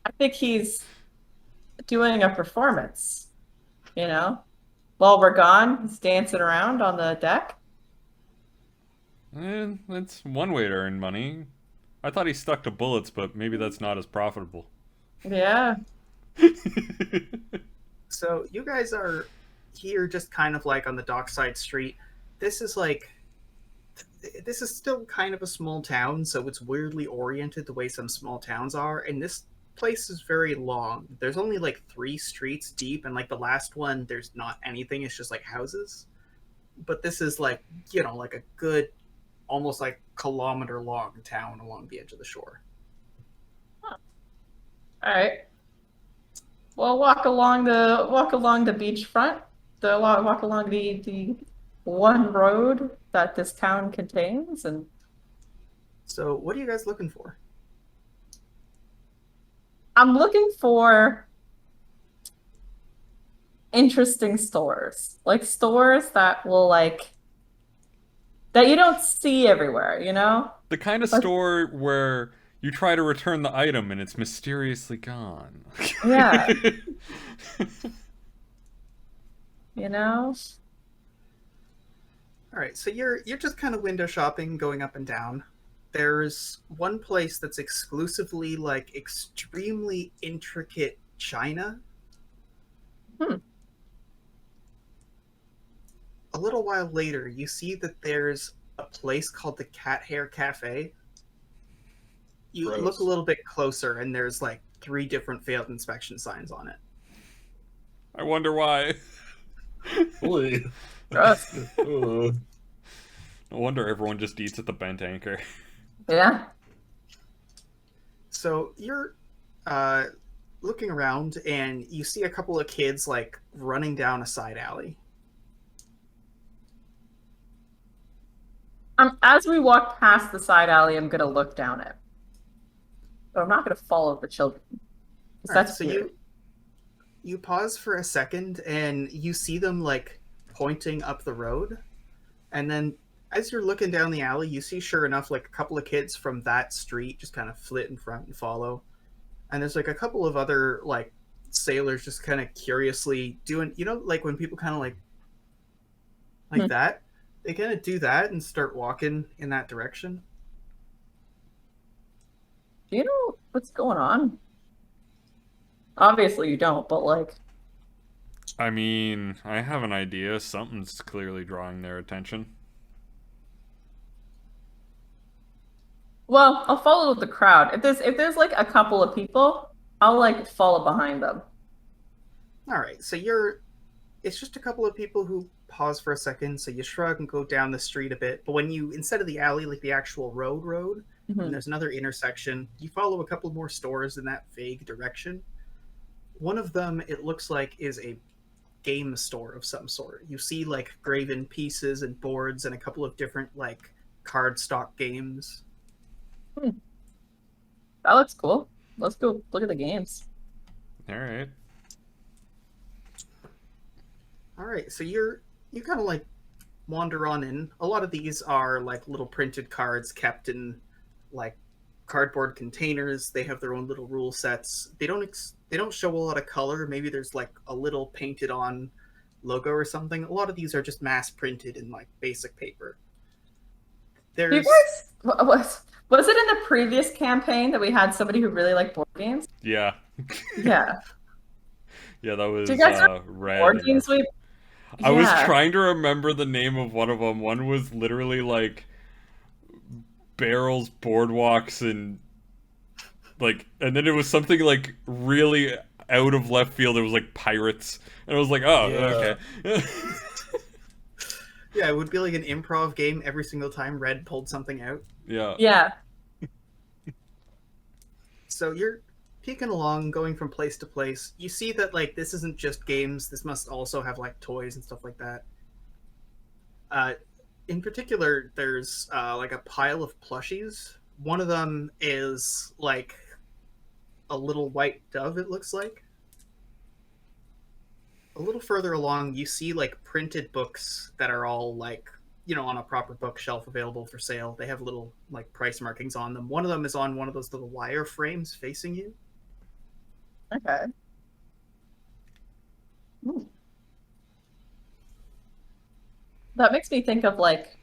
I think he's doing a performance, While we're gone, he's dancing around on the deck. That's one way to earn money. I thought he stuck to bullets, but maybe that's not as profitable. Yeah. So you guys are here just kind of like on the dockside street. This is still kind of a small town, so it's weirdly oriented the way some small towns are, and this place is very long. There's only like 3 streets deep, and like the last one there's not anything, it's just like houses. But this is like, like a good almost like kilometer long town along the edge of the shore. Huh. All right. Well, walk along the beachfront. Walk along the one road that this town contains, and so what are you guys looking for? I'm looking for interesting stores, like stores that will that you don't see everywhere, The kind of store where you try to return the item and it's mysteriously gone. Yeah. All right, so you're just kind of window shopping, going up and down. There's one place that's exclusively like extremely intricate china. A little while later, you see that there's a place called the Cat Hair Cafe. You Gross. Look a little bit closer, and there's like 3 different failed inspection signs on it. I wonder why. Gross. No wonder everyone just eats at the bent anchor. Yeah. So you're looking around, and you see a couple of kids like running down a side alley. As we walk past the side alley, I'm gonna look down it, but I'm not gonna follow the children. That's so you pause for a second, and you see them like pointing up the road, and then as you're looking down the alley, you see, sure enough, like a couple of kids from that street just kind of flit in front and follow, and there's like a couple of other like sailors just kind of curiously doing, like when people kind of like that. They kind of do that and start walking in that direction. Do you know what's going on? Obviously you don't, but like... I mean, I have an idea. Something's clearly drawing their attention. Well, I'll follow the crowd. If there's like a couple of people, I'll like follow behind them. All right, so it's just a couple of people who pause for a second, so you shrug and go down the street a bit. But when you, instead of the alley, like the actual road, and there's another intersection, you follow a couple more stores in that vague direction. One of them, it looks like, is a game store of some sort. You see like graven pieces and boards and a couple of different like cardstock games. That looks cool. Let's go look at the games. All right, so you kind of like wander on in. A lot of these are like little printed cards kept in like cardboard containers. They have their own little rule sets. They don't show a lot of color. Maybe there's like a little painted on logo or something. A lot of these are just mass printed in like basic paper. There's was it in the previous campaign that we had somebody who really liked board games? Yeah. Yeah. Yeah, that was Do you guys red. Board games I was trying to remember the name of one of them. One was literally like barrels, boardwalks, and like, and then it was something like really out of left field. It was like pirates, and I was like, oh, okay. Yeah, it would be like an improv game every single time Red pulled something out. Yeah. Yeah. So you're peeking along, going from place to place. You see that like this isn't just games. This must also have like toys and stuff like that. In particular, there's like a pile of plushies. One of them is like a little white dove, it looks like. A little further along, you see like printed books that are all like, you know, on a proper bookshelf available for sale. They have little like price markings on them. One of them is on one of those little wire frames facing you. Okay. Ooh. That makes me think of like,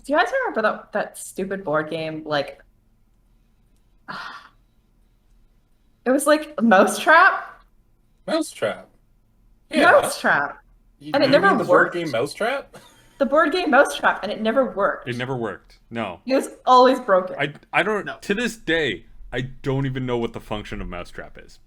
do you guys remember that stupid board game? Like, it was like Mousetrap. Mousetrap. Yeah. Mousetrap. And it never worked. The board game Mousetrap? The board game Mousetrap, and it never worked. It never worked. No. It was always broken. I don't know. To this day, I don't even know what the function of Mousetrap is.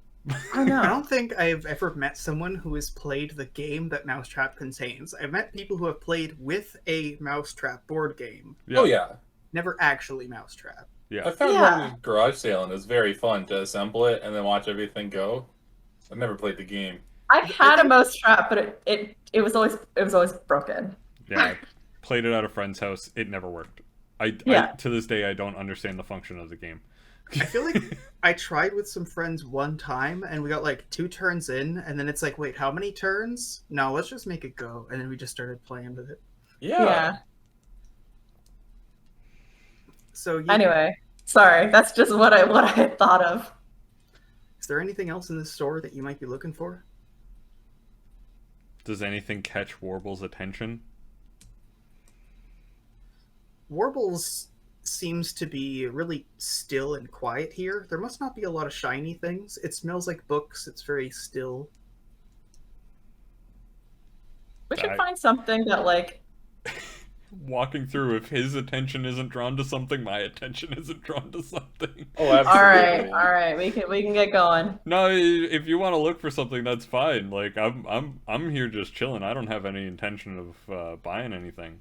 I know. I don't think I've ever met someone who has played the game that Mousetrap contains. I've met people who have played with a Mousetrap board game. Yeah. Oh, yeah. Never actually Mousetrap. Yeah. I found one in a garage sale, and it was very fun to assemble it and then watch everything go. I've never played the game. I had a Mousetrap, but it was always broken. Yeah, I played it at a friend's house. It never worked. I to this day, I don't understand the function of the game. I feel like I tried with some friends one time, and we got like 2 turns in, and then it's like, wait, how many turns? No, let's just make it go. And then we just started playing with it. Yeah. So anyway, sorry, that's just what I had thought of. Is there anything else in this store that you might be looking for? Does anything catch Warble's attention? Warble's seems to be really still and quiet here. There must not be a lot of shiny things. It smells like books. It's very still. We should find something that like... Walking through, if his attention isn't drawn to something, my attention isn't drawn to something. Oh, absolutely. All right, we can get going. No, if you want to look for something, that's fine. Like I'm here just chilling. I don't have any intention of buying anything.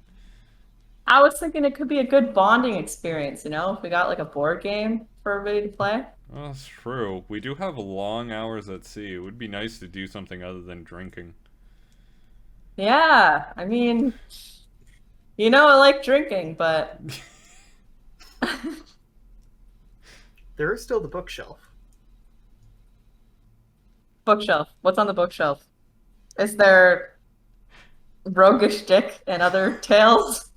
I was thinking it could be a good bonding experience, you know, if we got like a board game for everybody to play. Well, that's true. We do have long hours at sea. It would be nice to do something other than drinking. Yeah, I mean, you know, I like drinking, but there is still the bookshelf. Bookshelf. What's on the bookshelf? Is there Roguish Dick and other tales?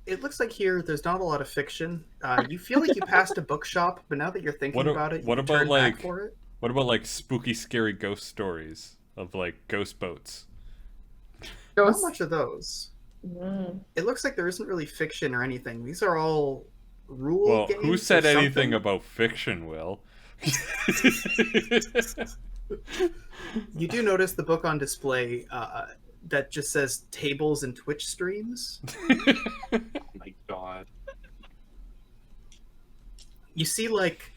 It looks like here there's not a lot of fiction. You feel like you passed a bookshop, but now that you're thinking about it, you turn back for it. What about like spooky, scary ghost stories of like ghost boats? Not much of those. Mm. It looks like there isn't really fiction or anything. These are all rule games. Who said or anything something. about fiction, Will? You do notice the book on display that just says tables and Twitch streams. Oh my god. You see, like,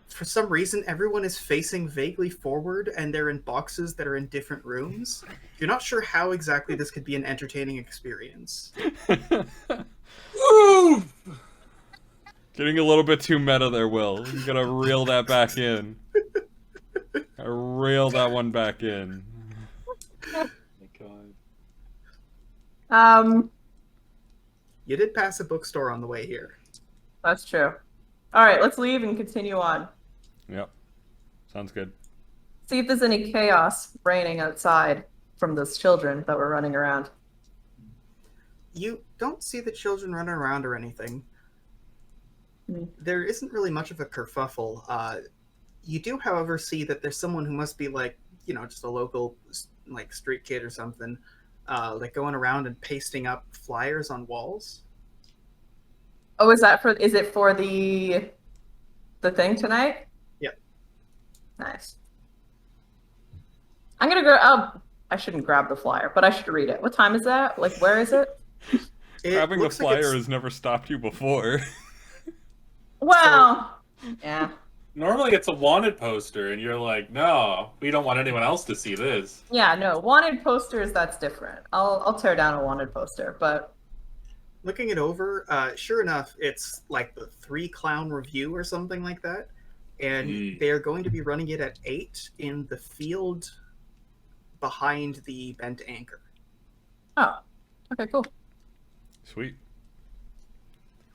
for some reason, everyone is facing vaguely forward and they're in boxes that are in different rooms. You're not sure how exactly this could be an entertaining experience. Getting a little bit too meta there, Will. You gotta reel that back in. Gotta reel that one back in. Oh my god. You did pass a bookstore on the way here. That's true. All right, let's leave and continue on. Yep. Sounds good. See if there's any chaos reigning outside from those children that were running around. You don't see the children running around or anything. There isn't really much of a kerfuffle. You do, however, see that there's someone who must be like, just a local like street kid or something, like going around and pasting up flyers on walls. Oh, is it for the thing tonight? Yep. Nice. I'm gonna go. Oh, I shouldn't grab the flyer, but I should read it. What time is that? Like, where is it? Grabbing the flyer has never stopped you before. Well, yeah. Normally it's a wanted poster, and you're like, no, we don't want anyone else to see this. Yeah, no. Wanted posters, that's different. I'll tear down a wanted poster, but... Looking it over, sure enough, it's like the 3 Clown Review or something like that. And they are going to be running it at 8 in the field behind the bent anchor. Oh, okay, cool. Sweet.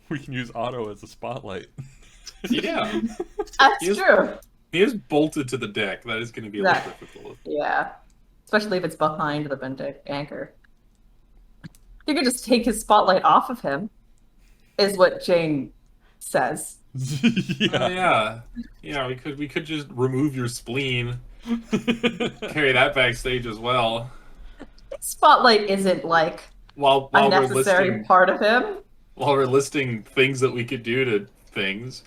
We can use Otto as a spotlight. Yeah. That's true. He is bolted to the deck. That is going to be a little difficult. Yeah. Especially if it's behind the bent anchor. You could just take his spotlight off of him, is what Jane says. Yeah. Yeah, we could just remove your spleen. Carry that backstage as well. Spotlight isn't like while a necessary part of him. While we're listing things that we could do to things.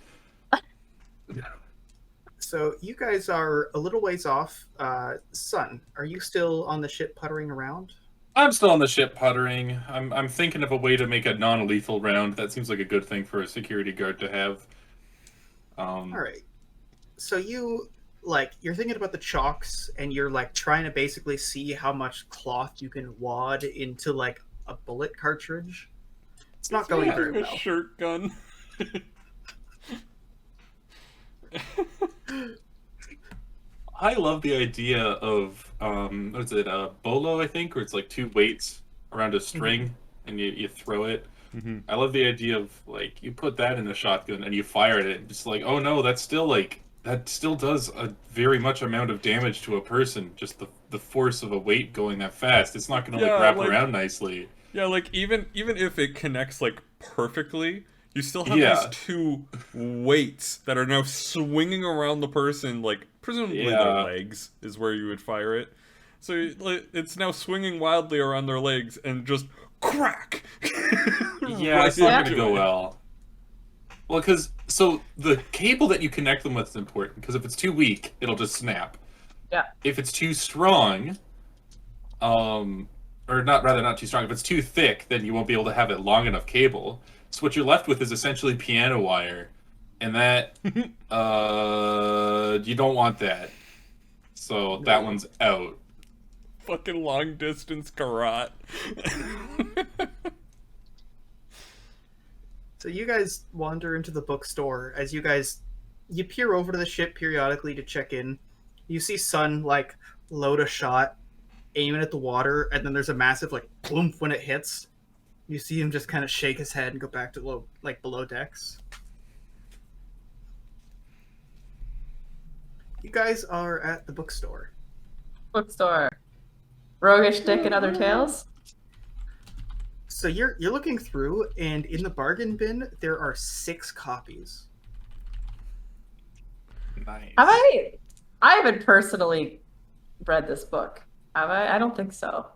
So you guys are a little ways off. Sun, are you still on the ship puttering around? I'm still on the ship puttering. I'm thinking of a way to make a non-lethal round. That seems like a good thing for a security guard to have. All right. So you're thinking about the chalks, and you're like trying to basically see how much cloth you can wad into like a bullet cartridge. It's not going very well. A shirt gun. I love the idea of what is it, bolo, I think, where it's like 2 weights around a string and you throw it. I love the idea of like you put that in a shotgun and you fire it and it's like, oh no, that still does a very much amount of damage to a person, just the force of a weight going that fast. It's not gonna wrap around nicely. Yeah, like even if it connects like perfectly, you still have these 2 weights that are now swinging around the person, like presumably their legs is where you would fire it. So it's now swinging wildly around their legs and just crack. Yeah, it's not gonna go well. Well, so the cable that you connect them with is important, because if it's too weak, it'll just snap. Yeah. If it's too strong, or not too strong, if it's too thick, then you won't be able to have a long enough cable. So what you're left with is essentially piano wire, and that you don't want that. So that one's out. Fucking long distance garrote. So you guys wander into the bookstore. As you peer over to the ship periodically to check in. You see Sun like load a shot, aim it at the water, and then there's a massive like boom when it hits. You see him just kind of shake his head and go back to below decks. You guys are at the bookstore. Bookstore. Roguish Dick and Other Tales? So you're looking through, and in the bargain bin, there are 6 copies. Nice. I haven't personally read this book. Have I? I don't think so.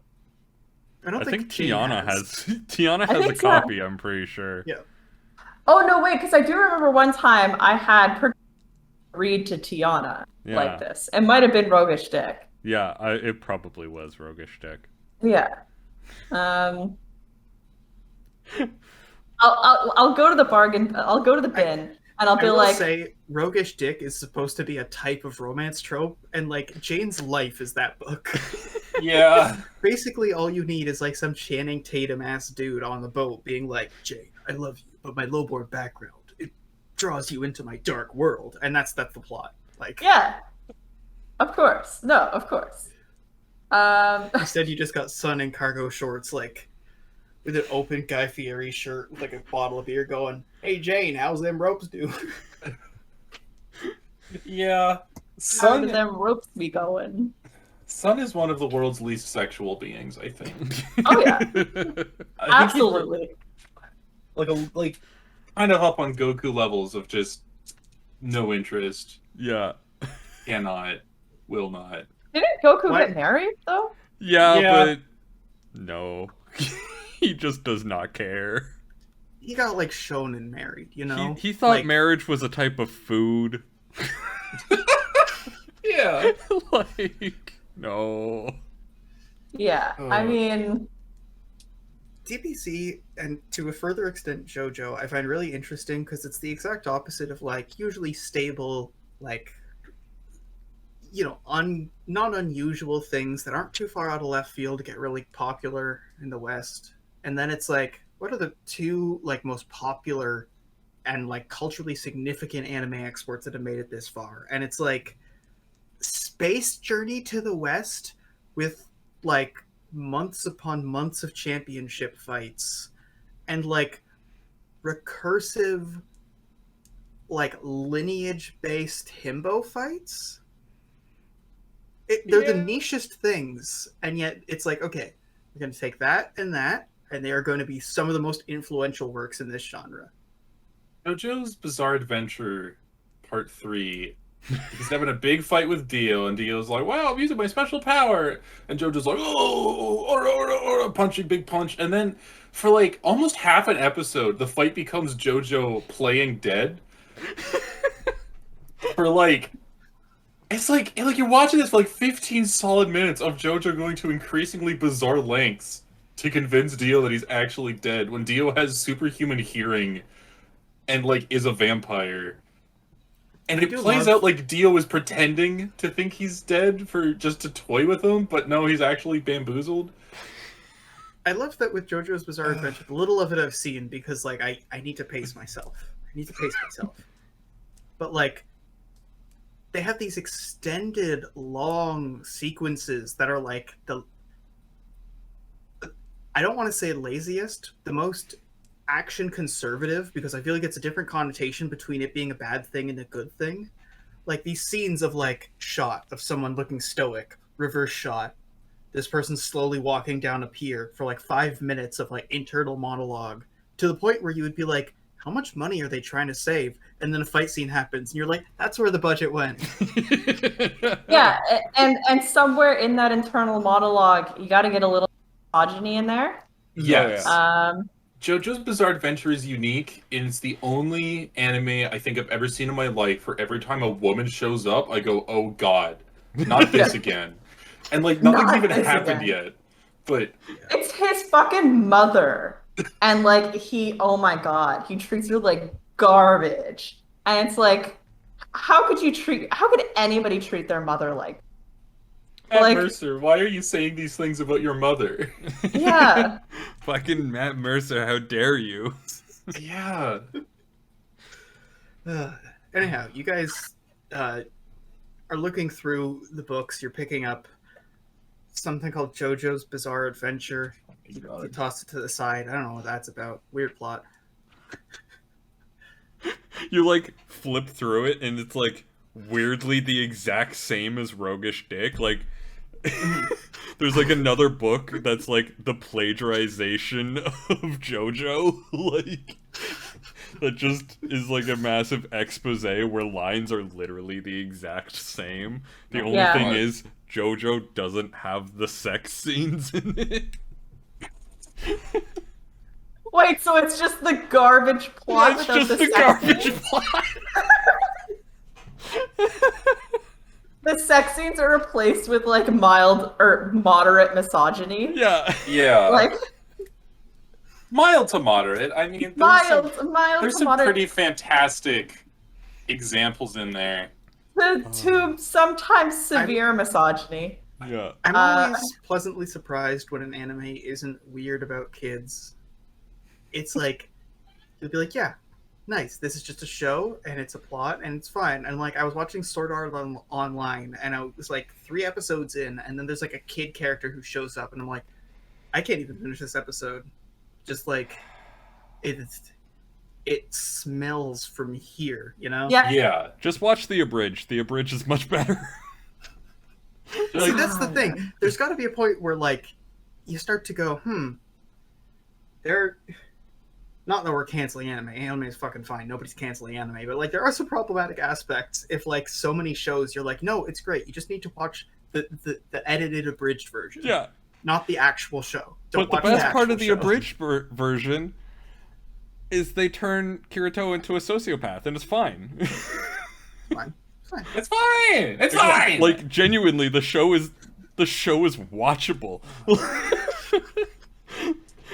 I think Jane Tiana has a copy, I'm pretty sure. Yeah. Oh, no, wait, because I do remember one time I had read to Tiana like this. It might have been Roguish Dick. Yeah, it probably was Roguish Dick. Yeah. I'll go to the bargain. I'll go to the bin, and I'll be like, say Roguish Dick is supposed to be a type of romance trope, and like Jane's life is that book. Yeah. Basically, all you need is like some Channing Tatum ass dude on the boat being like, Jane, I love you, but my lowboard background, it draws you into my dark world, and that's the plot. Like, yeah, of course, no, of course. Instead, you just got Sun in cargo shorts, like with an open Guy Fieri shirt with like a bottle of beer, going, "Hey Jane, how's them ropes do?" Yeah, How do them ropes be going? Sun is one of the world's least sexual beings, I think. Oh yeah, absolutely. Like kind of up on Goku levels of just no interest. Yeah. Cannot, will not. Didn't Goku get married though? Yeah, but no. He just does not care. He got like shonen married, you know? He thought marriage was a type of food. Yeah. Like, no. Yeah, I mean... TPC, and to a further extent JoJo, I find really interesting because it's the exact opposite of like usually stable, like, you know, not unusual things that aren't too far out of left field to get really popular in the West. And then it's like, what are the two like most popular and like culturally significant anime exports that have made it this far? And it's like Space Journey to the West with like months upon months of championship fights and like recursive like lineage based himbo fights. They're the nichest things, and yet it's like, okay, we're going to take that, and they are going to be some of the most influential works in this genre. JoJo's Bizarre Adventure Part 3, he's having a big fight with Dio, and Dio's like, wow, I'm using my special power, and JoJo's like, oh, punching, big punch, and then for like almost half an episode, the fight becomes JoJo playing dead. For like... It's like you're watching this for like 15 solid minutes of JoJo going to increasingly bizarre lengths to convince Dio that he's actually dead when Dio has superhuman hearing and like is a vampire. And it plays out like Dio is pretending to think he's dead for just to toy with him, but no, he's actually bamboozled. I love that with JoJo's Bizarre Adventure, the little of it I've seen, because like I need to pace myself. But like they have these extended long sequences that are like I don't want to say laziest, the most action conservative, because I feel like it's a different connotation between it being a bad thing and a good thing. Like these scenes of like shot of someone looking stoic, reverse shot, this person slowly walking down a pier for like 5 minutes of like internal monologue, to the point where you would be like, how much money are they trying to save? And then a fight scene happens, and you're like, that's where the budget went. Yeah, and somewhere in that internal monologue, you got to get a little misogyny in there. Yes. JoJo's Bizarre Adventure is unique, and it's the only anime I think I've ever seen in my life where every time a woman shows up, I go, oh god, not this again. And like, nothing's even happened yet. But it's his fucking mother. And like oh my god, he treats her like garbage. And it's like, how could anybody treat their mother like Matt Mercer, why are you saying these things about your mother? Yeah. Fucking Matt Mercer, how dare you? Yeah. Anyhow, you guys are looking through the books. You're picking up something called JoJo's Bizarre Adventure. You toss it to the side. I don't know what that's about. Weird plot. You like flip through it, and it's like weirdly the exact same as Roguish Dick. Like, there's like another book that's like the plagiarization of JoJo, like that just is like a massive expose where lines are literally the exact same. The only thing is JoJo doesn't have the sex scenes in it. Wait, so it's just the garbage plot That's without just the the sex garbage scenes? plot. The sex scenes are replaced with like mild or moderate misogyny. Yeah. Yeah. Like Mild to moderate. I mean, mild there's to some moderate pretty fantastic examples in there. to sometimes severe misogyny. Yeah. I'm always pleasantly surprised when an anime isn't weird about kids. It's like, you'll be like, yeah, nice. This is just a show, and it's a plot, and it's fine. And like, I was watching Sword Art Online, and I was like 3 episodes in, and then there's like a kid character who shows up, and I'm like, I can't even finish this episode. Just like, it smells from here, you know? Yeah. Yeah. Just watch the abridged. The abridged is much better. See, that's the thing. There's got to be a point where, like, you start to go, not that we're canceling anime. Anime is fucking fine. Nobody's canceling anime. But, like, there are some problematic aspects if, like, so many shows, you're like, no, it's great. You just need to watch the edited abridged version. Yeah. Not the actual show. But the best part of the abridged version is they turn Kirito into a sociopath, and it's fine. Fine. It's fine. It's fine. Like, genuinely, the show is watchable.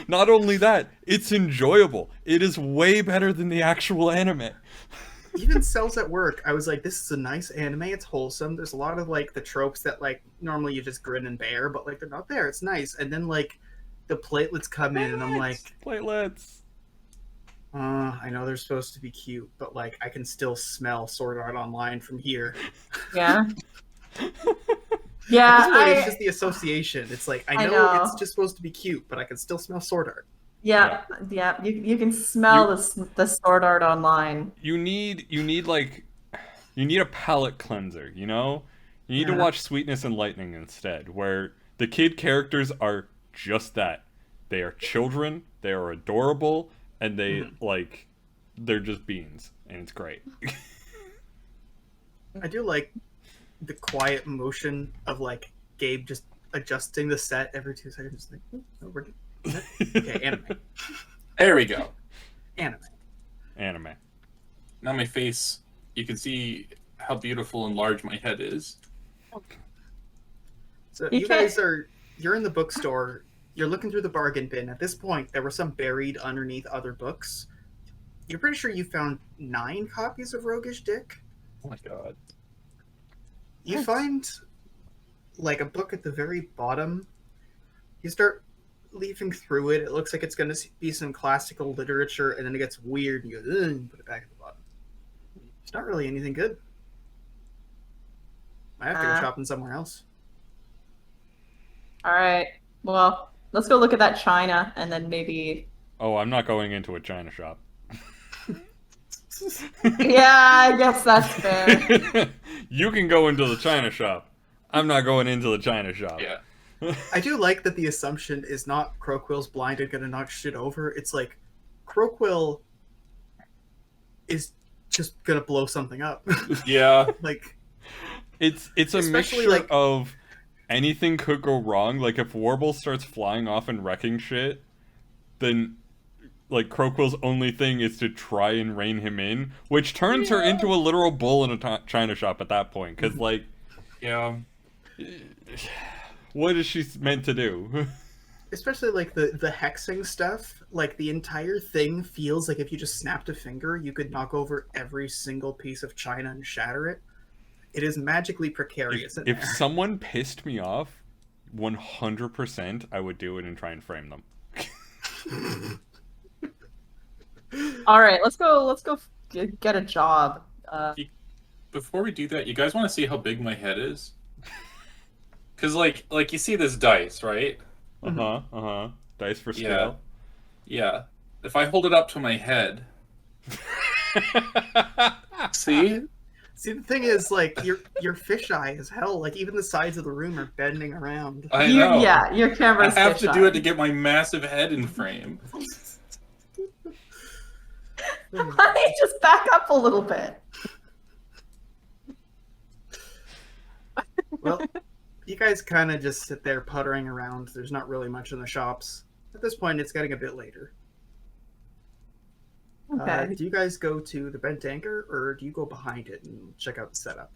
Not only that, it's enjoyable. It is way better than the actual anime. Even Cells at Work, I was like, this is a nice anime. It's wholesome. There's a lot of, like, the tropes that, like, normally you just grin and bear, but, like, they're not there. It's nice. And then, like, the platelets come in, and I'm like, Platelets. I know they're supposed to be cute, but, like, I can still smell Sword Art Online from here. Yeah. At this point, it's just the association. It's like, I know it's just supposed to be cute, but I can still smell Sword Art. Yeah. You can smell the Sword Art Online. You need a palate cleanser, you know? You need to watch Sweetness and Lightning instead, where the kid characters are just that. They are children, they are adorable, and they're just beans, and it's great. I do like the quiet motion of, like, Gabe just adjusting the set every 2 seconds. Like, oh, we're good. Okay, anime. There we go. Anime. Now my face, you can see how beautiful and large my head is. So you're in the bookstore, you're looking through the bargain bin. At this point, there were some buried underneath other books. You're pretty sure you found 9 copies of Roguish Dick. Oh my god. You find, like, a book at the very bottom. You start leafing through it. It looks like it's going to be some classical literature, and then it gets weird, and you go, and put it back at the bottom. It's not really anything good. I have to go shopping somewhere else. All right. Well, let's go look at that China, and then maybe. Oh, I'm not going into a China shop. Yeah, I guess that's fair. You can go into the China shop. I'm not going into the China shop. Yeah. I do like that the assumption is not Croquill's blind and gonna knock shit over. It's like Croquill is just gonna blow something up. Yeah. Like, it's a mixture of anything could go wrong. Like, if Warble starts flying off and wrecking shit, then, like, Croquill's only thing is to try and rein him in, which turns her into a literal bull in a China shop at that point. Because, like, yeah, what is she meant to do? especially, like, the hexing stuff. Like, the entire thing feels like if you just snapped a finger, you could knock over every single piece of china and shatter it. It is magically precarious. If someone pissed me off, 100% I would do it and try and frame them. All right, let's go get a job. Before we do that, you guys want to see how big my head is? Because, like you see this dice, right? Dice for scale. Yeah. If I hold it up to my head, see, the thing is, like, your fisheye as hell. Like, even the sides of the room are bending around. I know. Yeah, your camera's I have to do it to fisheye. get my massive head in frame. Honey, just back up a little bit. Well, you guys kind of just sit there puttering around. There's not really much in the shops. At this point, it's getting a bit later. Okay. Do you guys go to the bent anchor, or do you go behind it and check out the setup?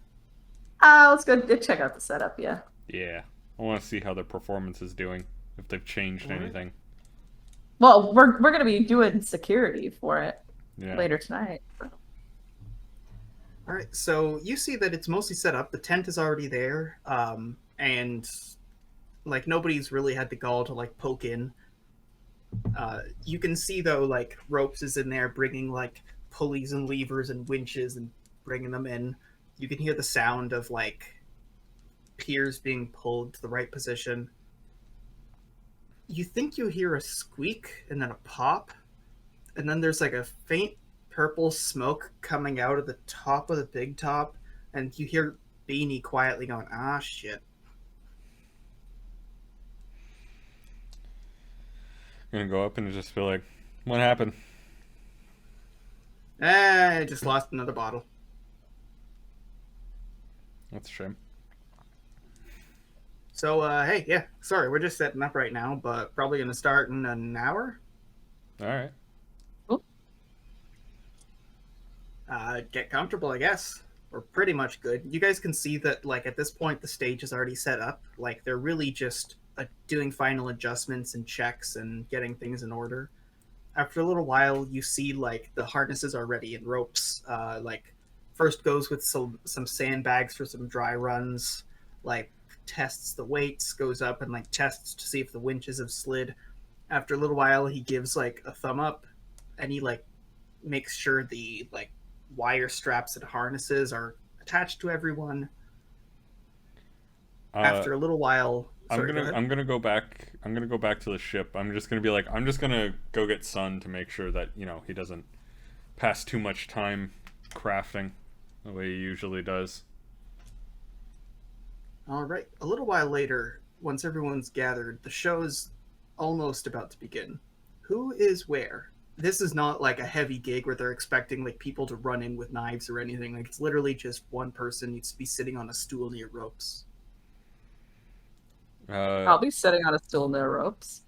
Let's go check out the setup, yeah. Yeah. I want to see how their performance is doing, if they've changed anything. Well, we're going to be doing security for it later tonight. So. All right, so you see that it's mostly set up. The tent is already there, and like nobody's really had the gall to like poke in. You can see though, like Ropes is in there bringing like pulleys and levers and winches and bringing them in. You can hear the sound of like piers being pulled to the right position. You think you hear a squeak and then a pop, and then there's like a faint purple smoke coming out of the top of the big top, and you hear Beanie quietly going, "Ah, shit." I'm gonna go up and just be like, "What happened?" I just lost another bottle. That's a shame. So, hey, yeah, sorry, we're just setting up right now, but probably gonna start in an hour. All right. Cool. Get comfortable, I guess. We're pretty much good. You guys can see that, like, at this point, the stage is already set up. Like, they're really just doing final adjustments and checks and getting things in order. After a little while, you see, like, the harnesses are ready and Ropes, like, first goes with some sandbags for some dry runs, like, tests the weights, goes up and, like, tests to see if the winches have slid. After a little while, he gives, like, a thumb up, and he, like, makes sure the, like, wire straps and harnesses are attached to everyone. After a little while, I'm gonna go back to the ship. I'm just gonna be like, I'm just gonna go get Sun to make sure that, you know, he doesn't pass too much time crafting the way he usually does. All right. A little while later, once everyone's gathered, the show's almost about to begin. Who is where? This is not like a heavy gig where they're expecting like people to run in with knives or anything. Like it's literally just one person needs to be sitting on a stool near Ropes. I'll be sitting on a stool near Ropes.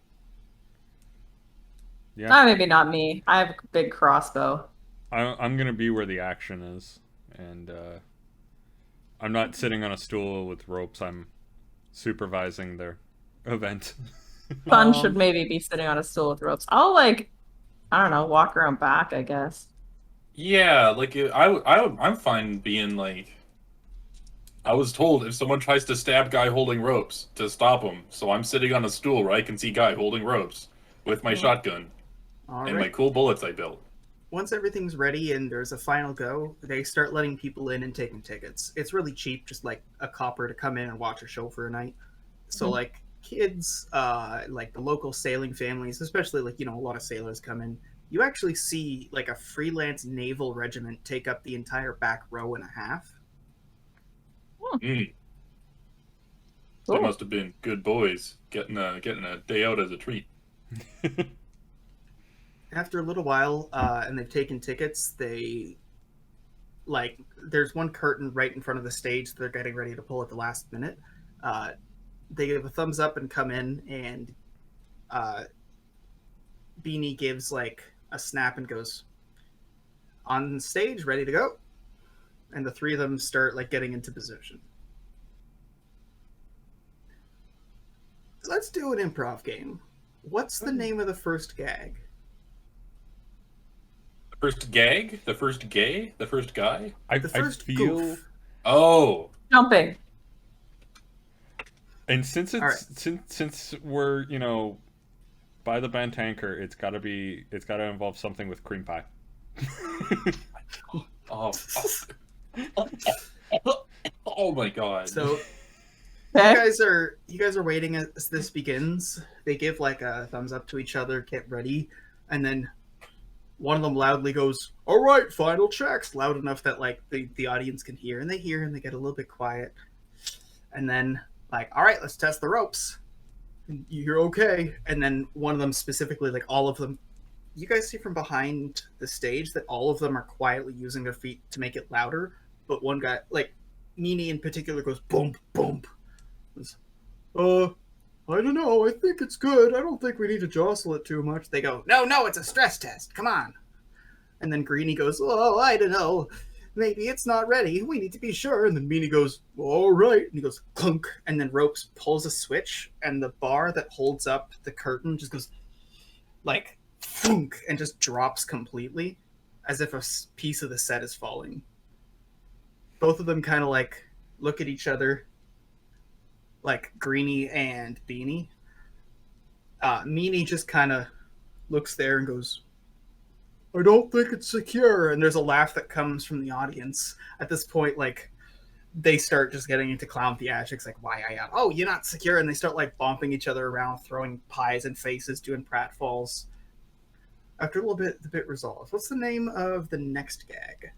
Yeah. Maybe not me. I have a big crossbow. I'm gonna be where the action is, and I'm not sitting on a stool with Ropes. I'm supervising their event. Sun should maybe be sitting on a stool with Ropes. I'll like, I don't know, walk around back, I guess. Yeah, like I'm fine being like. I was told if someone tries to stab guy holding ropes to stop him, so I'm sitting on a stool where I can see guy holding ropes with my shotgun and my cool bullets I built. Once everything's ready and there's a final go, they start letting people in and taking tickets. It's really cheap, just like a copper to come in and watch a show for a night. So like kids, like the local sailing families, especially like, you know, a lot of sailors come in. You actually see like a freelance naval regiment take up the entire back row and a half. They must have been good boys getting a day out as a treat. After a little while, and they've taken tickets, they like there's one curtain right in front of the stage that they're getting ready to pull at the last minute. They give a thumbs up and come in, and Beanie gives like a snap and goes on stage, ready to go. And the three of them start like getting into position. Let's do an improv game. What's the name of the first gag? The first gag? The first gay? The first guy? The first goof. Oh. Jumping. And since it's since we're, you know, by the bent anchor, it's gotta involve something with cream pie. Oh. Oh my god. So you guys are waiting as this begins. They give like a thumbs up to each other, get ready, and then one of them loudly goes, "All right, final checks," loud enough that like the audience can hear, and they hear and they get a little bit quiet. And then like, "All right, let's test the ropes." And you're okay. And then one of them specifically, like all of them, you guys see from behind the stage that all of them are quietly using their feet to make it louder. But one guy, like Meanie in particular, goes boom, boom. All I don't know, I think it's good. I don't think we need to jostle it too much. They go, no, it's a stress test. Come on. And then Greenie goes, oh, I don't know. Maybe it's not ready. We need to be sure. And then Meanie goes, all right. And he goes, clunk. And then Ropes pulls a switch, and the bar that holds up the curtain just goes, like, thunk, and just drops completely, as if a piece of the set is falling. Both of them kind of, like, look at each other, like Greenie and Beanie. Meanie just kind of looks there and goes, I don't think it's secure. And there's a laugh that comes from the audience. At this point, like, they start just getting into clown theatrics, like, why oh, you're not secure. And they start, like, bumping each other around, throwing pies in faces, doing pratfalls. After a little bit, the bit resolves. What's the name of the next gag?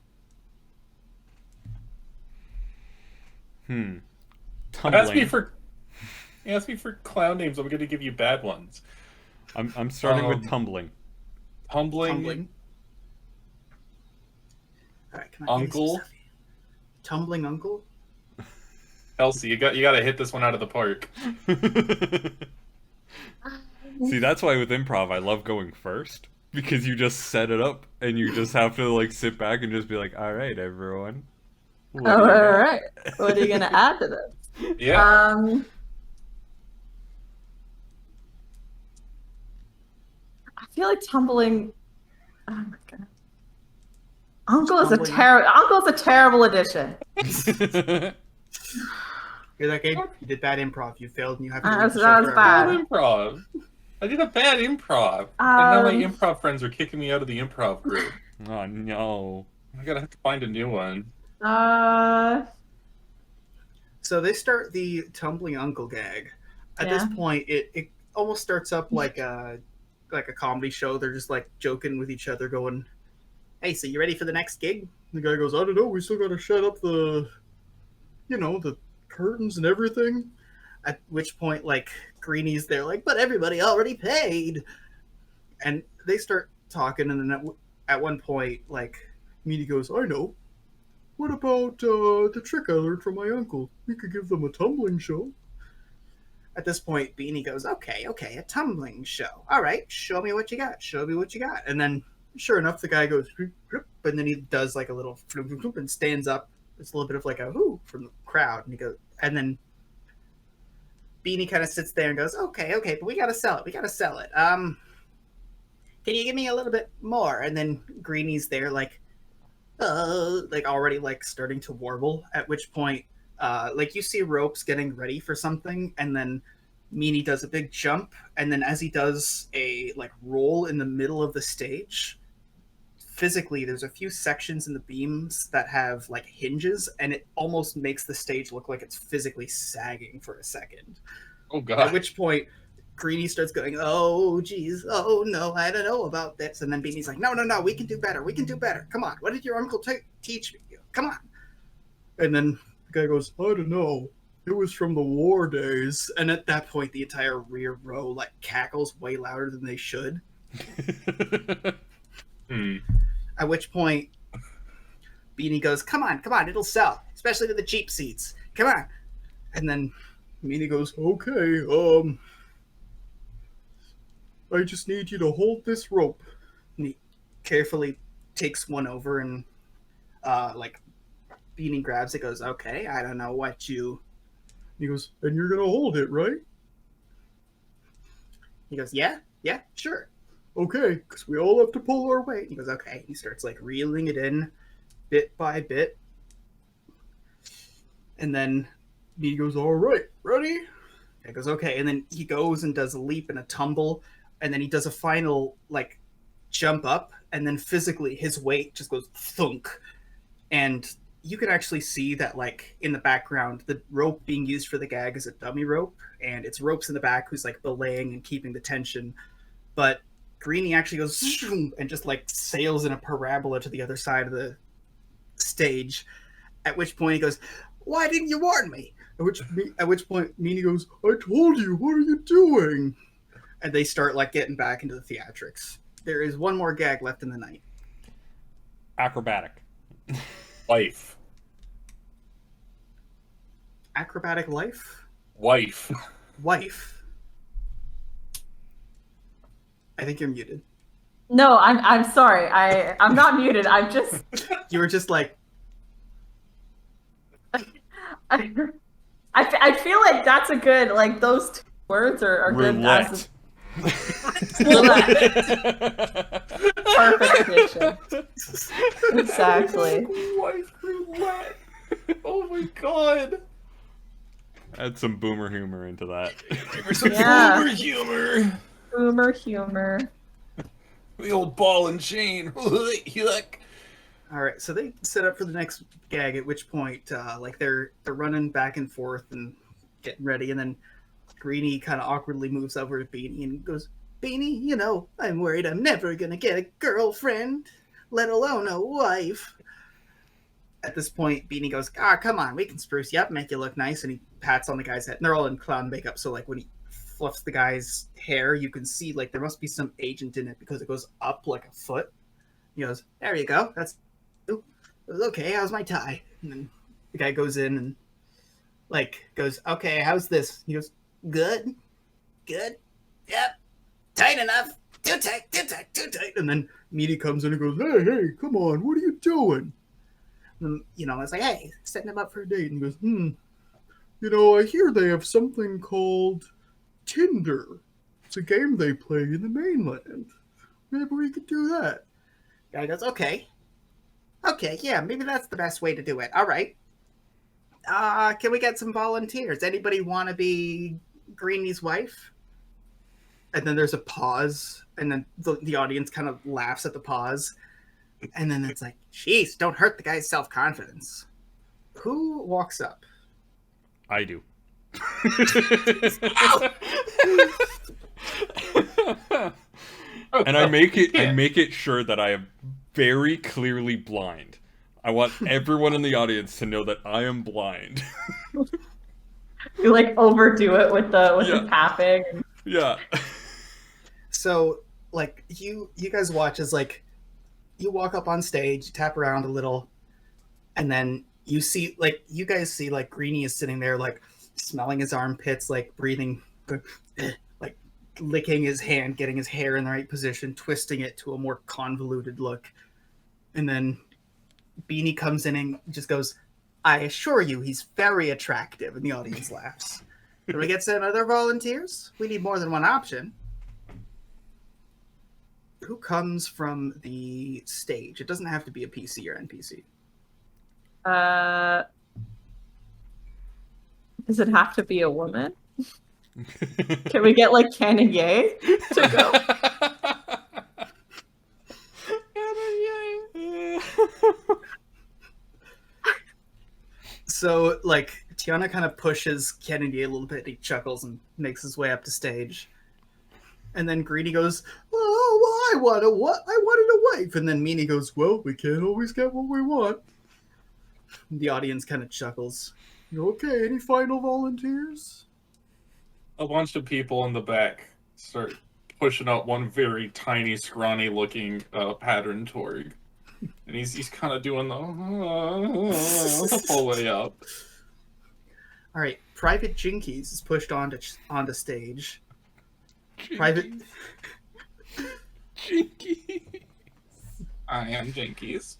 Tumbling. Ask me for clown names. I'm going to give you bad ones. I'm starting with tumbling. Tumbling. All right, come on, Uncle. Tumbling uncle. Elsie, you got to hit this one out of the park. See, that's why with improv I love going first, because you just set it up and you just have to like sit back and just be like, all right, everyone. All right. What are you gonna add to this? Yeah. I feel like tumbling. Oh my god. Uncle's a terrible addition. You're like, hey, you did bad improv. You failed, and you have to. That was bad. Improv. I did a bad improv, and now my improv friends are kicking me out of the improv group. Oh no! I gotta have to find a new one. So they start the tumbling uncle gag. At this point, it almost starts up like a comedy show. They're just like joking with each other, going, "Hey, so you ready for the next gig?" The guy goes, "I don't know. We still gotta shut up the curtains and everything." At which point, like, Greenie's there, like, "But everybody already paid." And they start talking, and then at one point, like, Meanie goes, "I know. What about the trick I learned from my uncle? We could give them a tumbling show." At this point, Beanie goes, okay, a tumbling show. All right, show me what you got. And then, sure enough, the guy goes, and then he does like a little and stands up. It's a little bit of like a whoo from the crowd. And he goes, and then Beanie kind of sits there and goes, okay, but we got to sell it. Can you give me a little bit more? And then Greenie's there like already like starting to warble, at which point like you see Ropes getting ready for something, and then Meanie does a big jump, and then as he does a like roll in the middle of the stage, physically there's a few sections in the beams that have like hinges, and it almost makes the stage look like it's physically sagging for a second. Oh god. At which point Greenie starts going, oh geez, oh no, I don't know about this. And then Beanie's like, no, we can do better. Come on, what did your uncle teach me? Come on. And then the guy goes, I don't know. It was from the war days. And at that point, the entire rear row like cackles way louder than they should. At which point, Beanie goes, come on, it'll sell, especially to the cheap seats. Come on. And then Meanie goes, okay, I just need you to hold this rope. And he carefully takes one over and like Beanie grabs it, goes, okay, I don't know what you... He goes, and you're going to hold it, right? He goes, yeah, sure. Okay, because we all have to pull our weight. He goes, okay. He starts like reeling it in bit by bit. And then Beanie goes, all right, ready? He goes, okay. And then he goes and does a leap and a tumble. And then he does a final like jump up. And then physically his weight just goes thunk. And you can actually see that like in the background, the rope being used for the gag is a dummy rope. And it's Ropes in the back who's like belaying and keeping the tension. But Greenie actually goes and just like sails in a parabola to the other side of the stage. At which point he goes, why didn't you warn me? At which point Meanie goes, I told you, what are you doing? And they start like getting back into the theatrics. There is one more gag left in the night. Acrobatic. Life. Acrobatic life? Wife. I think you're muted. No, I'm sorry. I'm not muted. I'm just. You were just like. I feel like that's a good, like, those two words are Roulette. good as roulette. Perfect addition. Exactly. Wife roulette. Oh my god. Add some boomer humor into that. Some Yeah. boomer humor. Boomer humor. The old ball and chain. Yuck. All right, so they set up for the next gag. At which point, like they're running back and forth and getting ready, and then Greenie kind of awkwardly moves over to Beanie and goes, "Beanie, you know, I'm worried I'm never gonna get a girlfriend, let alone a wife." At this point, Beanie goes, "Come on, we can spruce you up, make you look nice." And he pats on the guy's head. And they're all in clown makeup, so like when he fluffs the guy's hair, you can see like there must be some agent in it because it goes up like a foot. He goes, "There you go. That's okay. How's my tie?" And then the guy goes in and like goes, "Okay, how's this?" He goes, "Good, good, yep, tight enough. Too tight, too tight, too tight." And then Meaty comes in and goes, hey, come on, what are you doing?" And, you know, it's like, "Hey, setting him up for a date." And he goes, you know, I hear they have something called Tinder. It's a game they play in the mainland. Maybe we could do that." Guy goes, okay, yeah, maybe that's the best way to do it. All right. Can we get some volunteers? Anybody want to be Greenie's wife? And then there's a pause, and then the audience kind of laughs at the pause. And then it's like, "Jeez, don't hurt the guy's self-confidence." Who walks up? I do. And I make it sure that I am very clearly blind. I want everyone in the audience to know that I am blind. You like overdo it with the tapping. Yeah. So like you guys watch as like you walk up on stage, you tap around a little, and then you see like you guys see like Greenie is sitting there like smelling his armpits, like breathing, like licking his hand, getting his hair in the right position, twisting it to a more convoluted look. And then Beanie comes in and just goes, "I assure you he's very attractive," and the audience laughs. Can we get some other volunteers? We need more than one option. Who comes from the stage? It doesn't have to be a PC or NPC. Does it have to be a woman? Can we get like Canon Ye to go? So, like, Tiana kind of pushes Kennedy a little bit. He chuckles and makes his way up to stage. And then Greenie goes, "Oh, I wanted a wife." And then Meanie goes, "Well, we can't always get what we want." And the audience kind of chuckles. "Okay, any final volunteers?" A bunch of people in the back start pushing up one very tiny, scrawny-looking pattern Torg. And he's kind of doing the whole way up. All right, Private Jinkies is pushed onto stage. Private Jinkies. I am Jinkies.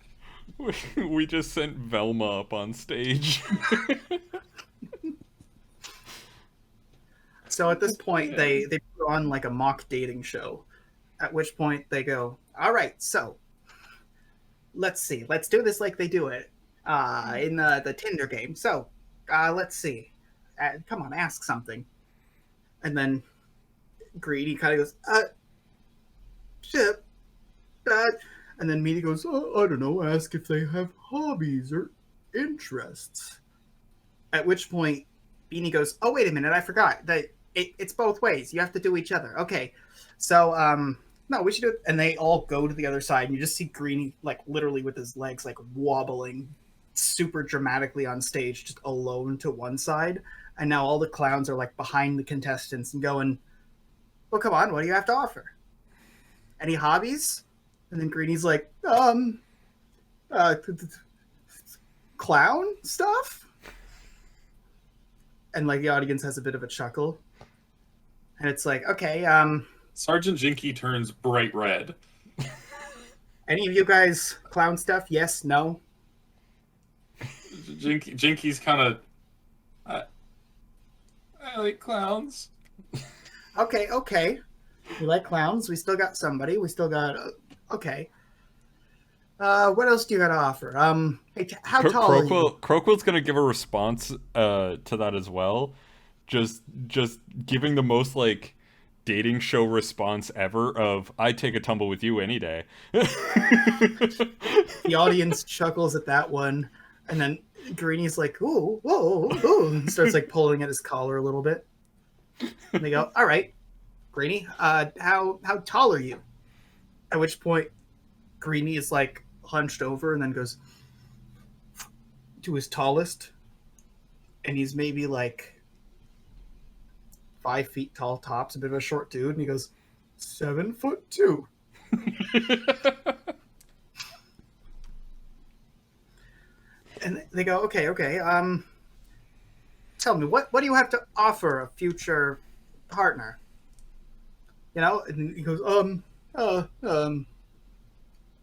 We just sent Velma up on stage. So at this point, they put on like a mock dating show. At which point they go, "All right, so let's see. Let's do this like they do it in the Tinder game. So let's see. Come on, ask something." And then Greedy kind of goes, shit. And then Meaty goes, "I don't know, ask if they have hobbies or interests." At which point, Beanie goes, "Oh, wait a minute, I forgot. It's both ways. You have to do each other." Okay, so, no, we should do it. And they all go to the other side, and you just see Greenie, like, literally with his legs, like, wobbling super dramatically on stage, just alone to one side. And now all the clowns are, like, behind the contestants and going, "Well, come on, what do you have to offer? Any hobbies?" And then Greenie's like, clown stuff? And, like, the audience has a bit of a chuckle. And it's like, okay, Sergeant Jinky turns bright red. Any of you guys clown stuff? Yes, no? Jinky's kind of... I like clowns. Okay. We like clowns. We still got somebody. We still got... okay. What else do you got to offer? Hey, how tall are you? Crowquill's gonna give a response to that as well. Just giving the most, like, dating show response ever of, I take a tumble with you any day. The audience chuckles at that one, and then Greeny's like, ooh, whoa, ooh, and starts, like, pulling at his collar a little bit. And they go, all right, Greeny, how tall are you? At which point, Greeny is, like, hunched over and then goes to his tallest, and he's maybe, like, 5 feet tall tops, a bit of a short dude, and he goes, 7'2". And they go, okay. Tell me, what do you have to offer a future partner? You know, and he goes,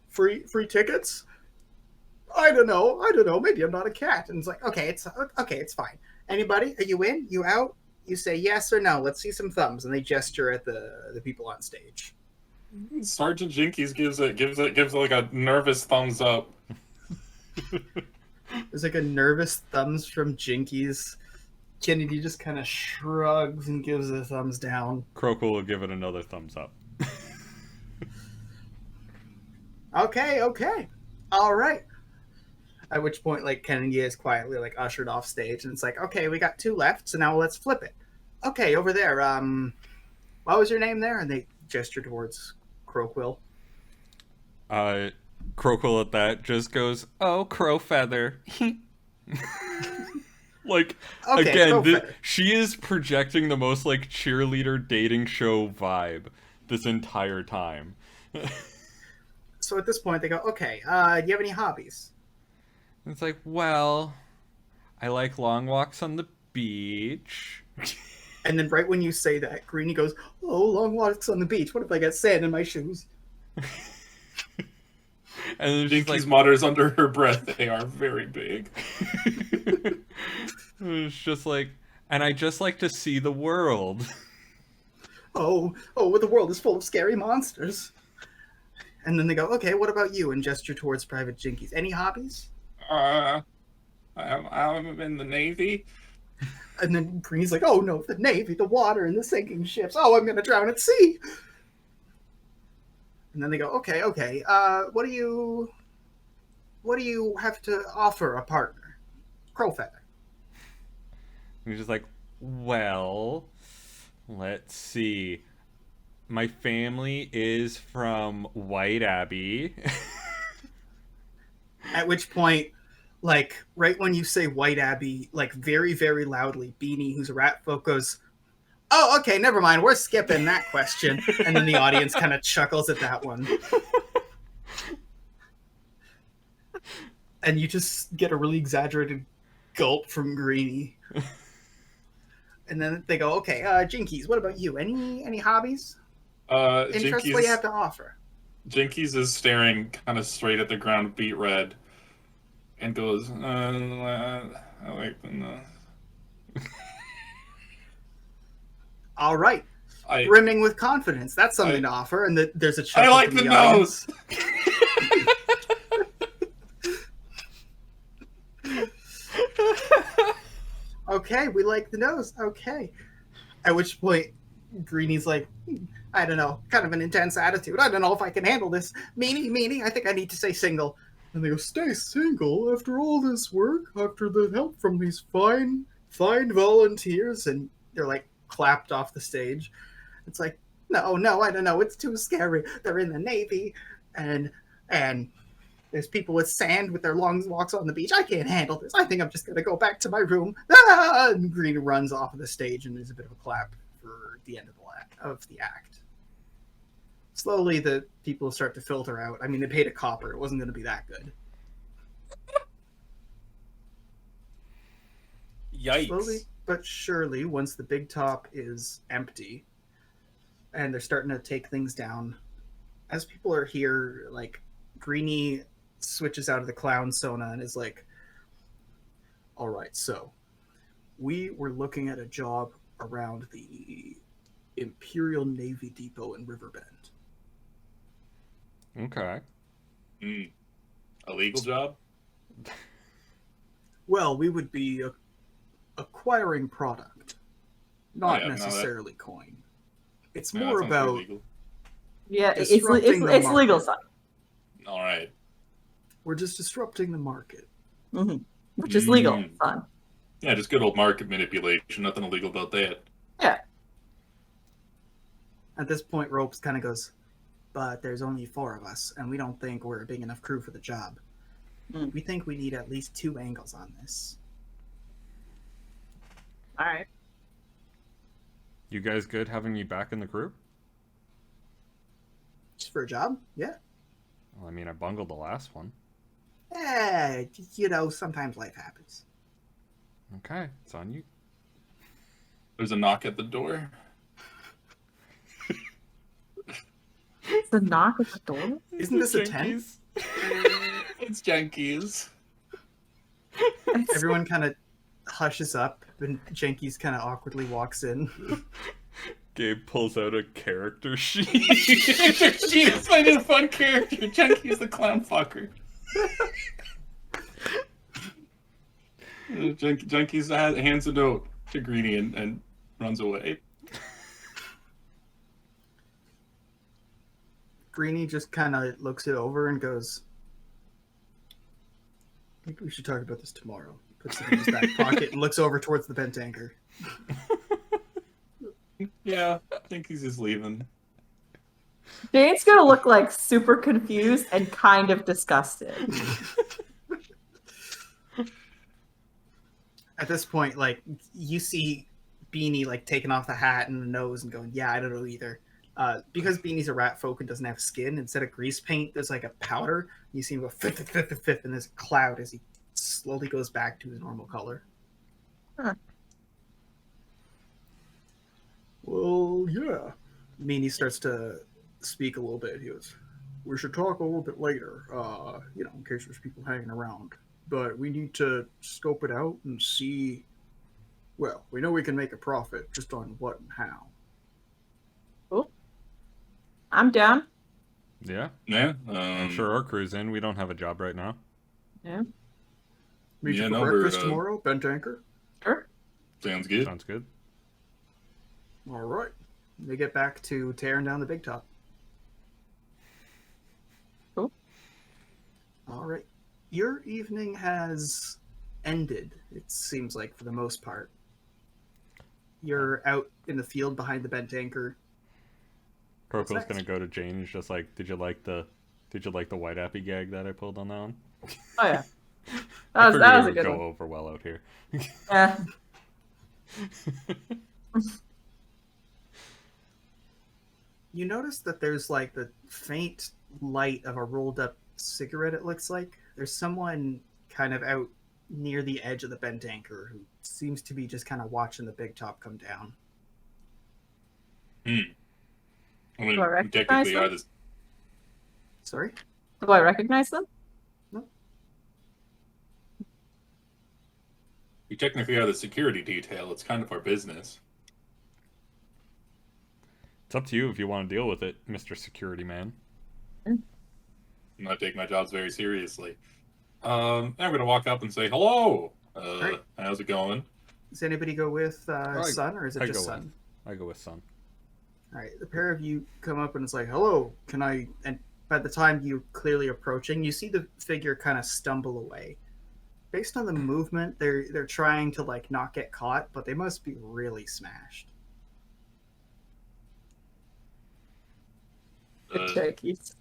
free tickets? I don't know. Maybe I'm not a cat. And it's like, okay, it's fine. Anybody? Are you in? You out? You say yes or no. Let's see some thumbs. And they gesture at the people on stage. Sergeant Jinkies gives like a nervous thumbs up. There's like a nervous thumbs from Jinkies. Kennedy just kind of shrugs and gives a thumbs down. Croakle will give it another thumbs up. Okay. All right. At which point, like, Kennedy is quietly, like, ushered off stage, and it's like, okay, we got 2 left, so now let's flip it. Okay, over there, what was your name there? And they gesture towards Crowquill. Crowquill at that just goes, oh, Crowfeather. Like, okay, again, she is projecting the most, like, cheerleader dating show vibe this entire time. So at this point, they go, okay, do you have any hobbies? It's like, well, I like long walks on the beach. And then right when you say that, Greeny goes, oh, long walks on the beach. What if I get sand in my shoes? And Jinkies like, mutters under her breath, they are very big. It's just like, and I just like to see the world. Oh, the world is full of scary monsters. And then they go, okay, what about you? And gesture towards Private Jinkies. Any hobbies? I'm in the Navy. And then Green's like, oh no, the Navy, the water, and the sinking ships. Oh, I'm gonna drown at sea. And then they go, okay. What do you have to offer a partner? Crowfeather. And he's just like, well, let's see. My family is from White Abbey. At which point, like, right when you say White Abbey, like, very, very loudly, Beanie, who's a rat folk, goes, oh, okay, never mind, we're skipping that question. And then the audience kind of chuckles at that one. And you just get a really exaggerated gulp from Greeny. And then they go, okay, Jinkies, what about you? Any hobbies? Interests, Jinkies, what do you have to offer? Jinkies is staring kind of straight at the ground, beat red, and goes, I like the... All right. Brimming with confidence. That's something to offer. And there's a chuckle. I like the nose! Okay, we like the nose. Okay. At which point, Greeny's like, I don't know, kind of an intense attitude. I don't know if I can handle this. Meanie, I think I need to stay single. And they go, stay single after all this work, after the help from these fine volunteers. And they're like clapped off the stage. It's like, no, I don't know. It's too scary. They're in the Navy and there's people with sand with their long walks on the beach. I can't handle this. I think I'm just going to go back to my room. Ah! And Green runs off of the stage, and there's a bit of a clap for the end of the act. Slowly, the people start to filter out. I mean, they paid a copper. It wasn't going to be that good. Yikes. Slowly but surely, once the big top is empty, and they're starting to take things down. As people are here, like, Greenie switches out of the clown sona and is like, all right, so we were looking at a job around the Imperial Navy Depot in Riverbend. Okay. A legal job? Well, we would be acquiring product, not necessarily coin. It's more about... Yeah, it's legal side. All right. We're just disrupting the market. Mm-hmm. Which is legal, son. Yeah, just good old market manipulation. Nothing illegal about that. Yeah. At this point, Ropes kind of goes, but there's only 4 of us, and we don't think we're a big enough crew for the job. We think we need at least 2 angles on this. All right. You guys good having me back in the crew? Just for a job? Yeah. Well, I mean, I bungled the last one. Sometimes life happens. Okay, it's on you. There's a knock at the door. It's a knock at the door? Isn't this a tent? It's Junkies. Everyone kind of hushes up, and Jenkies kind of awkwardly walks in. Gabe pulls out a character sheet. She's finding a fun character. Junkies the clown fucker. Junkies hands a note to Greenie and runs away. Greenie just kind of looks it over and goes, I think we should talk about this tomorrow. Puts it in his back pocket and looks over towards the bent anchor. Yeah, I think he's just leaving. Jane's gonna look like super confused and kind of disgusted. At this point, like, you see Beanie, like, taking off the hat and the nose and going, yeah, I don't know either. Because Beanie's a rat folk and doesn't have skin, instead of grease paint, there's, like, a powder. You see him go fifth, and there's a cloud as he slowly goes back to his normal color. Huh. Well, yeah. Beanie starts to speak a little bit. He goes, we should talk a little bit later, in case there's people hanging around. But we need to scope it out and see... Well, we know we can make a profit, just on what and how. Cool. I'm down. Yeah? Yeah. I'm sure our crew's in. We don't have a job right now. Yeah. Meet you for breakfast tomorrow, bent anchor? Sure. Sounds good. Sounds good. All right. They get back to tearing down the big top. Cool. All right. Your evening has ended, it seems like, for the most part. You're out in the field behind the bent anchor. Corporal's gonna go to Jane and just like, did you like the white appy gag that I pulled on that one? Oh yeah. That was a good go one. over well out here. Yeah. You notice that there's like the faint light of a rolled up cigarette, it looks like. There's someone kind of out near the edge of the bent anchor who seems to be just kind of watching the big top come down. I mean, Do I we technically recognize are them? this. Sorry? Do I recognize them? We technically are the security detail. It's kind of our business. It's up to you if you want to deal with it, Mr. Security Man. I'm not taking my jobs very seriously. I'm going to walk up and say, hello. Right. How's it going? Does anybody go with Sun, or is it just Sun? I go with Sun. All right, the pair of you come up and it's like, hello, can I... And by the time you're clearly approaching, you see the figure kind of stumble away. Based on the movement, they're trying to, like, not get caught, but they must be really smashed. Turkeys.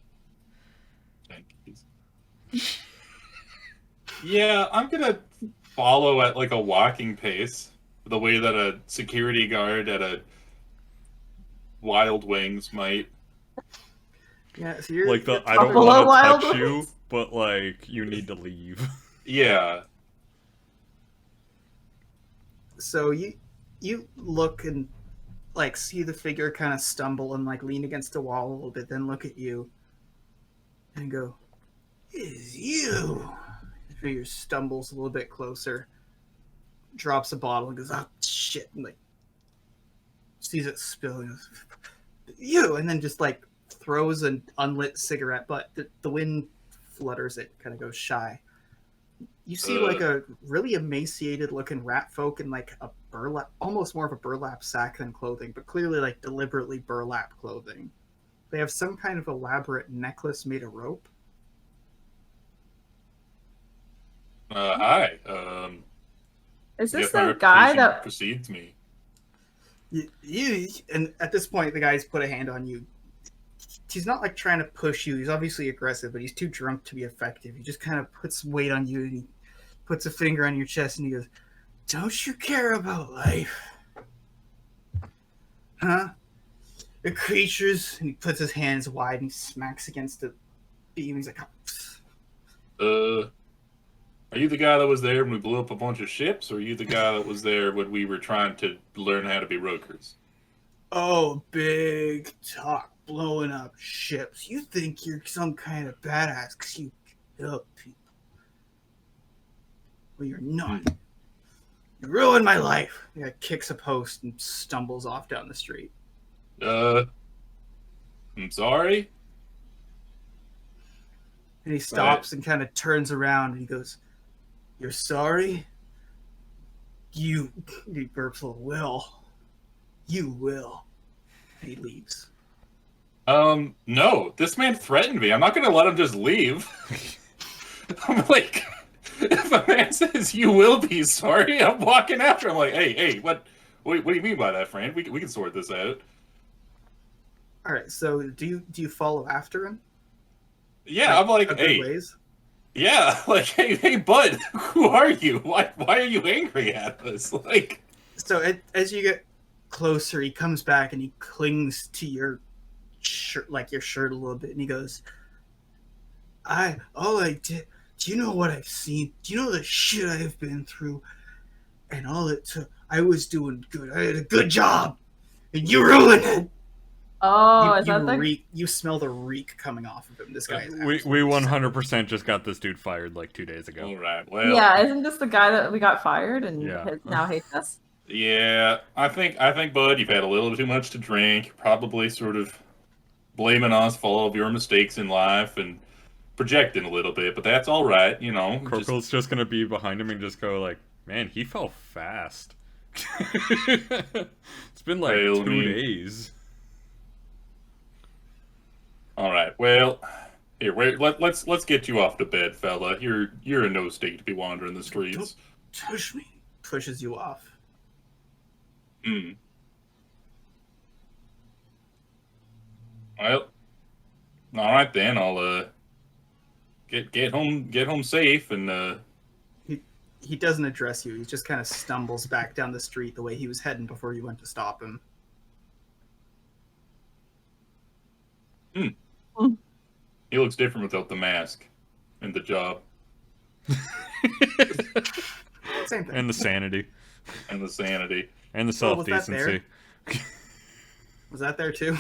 Yeah, I'm going to follow at, like, a walking pace. The way that a security guard at a Wild Wings might. Yeah, so you're... Like the, I don't Buffalo want Wild to touch you, Wings. but, like, you need to leave. Yeah. So you look and like see the figure kind of stumble and like lean against the wall a little bit, then look at you and go, "It is you." The figure stumbles a little bit closer, drops a bottle and goes, "Oh shit!" And like sees it spill and goes, "You!" And then just like throws an unlit cigarette, but the wind flutters it, kind of goes shy. You see like a really emaciated looking rat folk in like a burlap, almost more of a burlap sack than clothing, but clearly like deliberately burlap clothing. They have some kind of elaborate necklace made of rope. Hi. Is this If my the guy reputation that precedes me? You and at this point the guy's put a hand on you. He's not like trying to push you. He's obviously aggressive, but he's too drunk to be effective. He just kind of puts weight on you and he puts a finger on your chest and he goes, "Don't you care about life? Huh? The creatures," and he puts his hands wide and he smacks against the beam. He's like, Are you the guy that was there when we blew up a bunch of ships, or are you the guy that was there when we were trying to learn how to be rookers? "Oh, big talk, blowing up ships. You think you're some kind of badass because you kill people. Well, you're not. You ruined my life." The guy kicks a post and stumbles off down the street. I'm sorry? And he stops and kind of turns around and he goes, "You're sorry? He burps a little, "Will. You will." And he leaves. No. This man threatened me. I'm not gonna let him just leave. I'm like, if a man says you will be sorry, I'm walking after him like, hey, what do you mean by that, friend? We can sort this out. All right, so do you follow after him? Yeah, I'm like, hey, ways? yeah, like, hey, bud, who are you? Why are you angry at us? Like, so as you get closer, he comes back and he clings to your shirt, like your shirt a little bit, and he goes, all I did. Do you know what I've seen? Do you know the shit I have been through? And all it took, I was doing good. I had a good job, and you ruined it." Oh, is that the... You smell the reek coming off of him. This guy is we 100% just got this dude fired like 2 days ago. all right, well, Yeah, isn't this the guy that we got fired and now hates us? yeah, I think, bud, you've had a little too much to drink. You're probably sort of blaming us for all of your mistakes in life and projecting a little bit, but that's all right, you know. Corporal's just gonna be behind him and just go like, "Man, he fell fast." It's been like 2 days. All right, well, here, let's get you off to bed, fella. You're in no state to be wandering the streets. "Don't push me." Pushes you off. Well, all right then. I'll get home safe, and he doesn't address you. He just kind of stumbles back down the street the way he was heading before you went to stop him. He looks different without the mask and the job. Same thing. And the sanity. And the sanity. And the self-decency. Was that there too?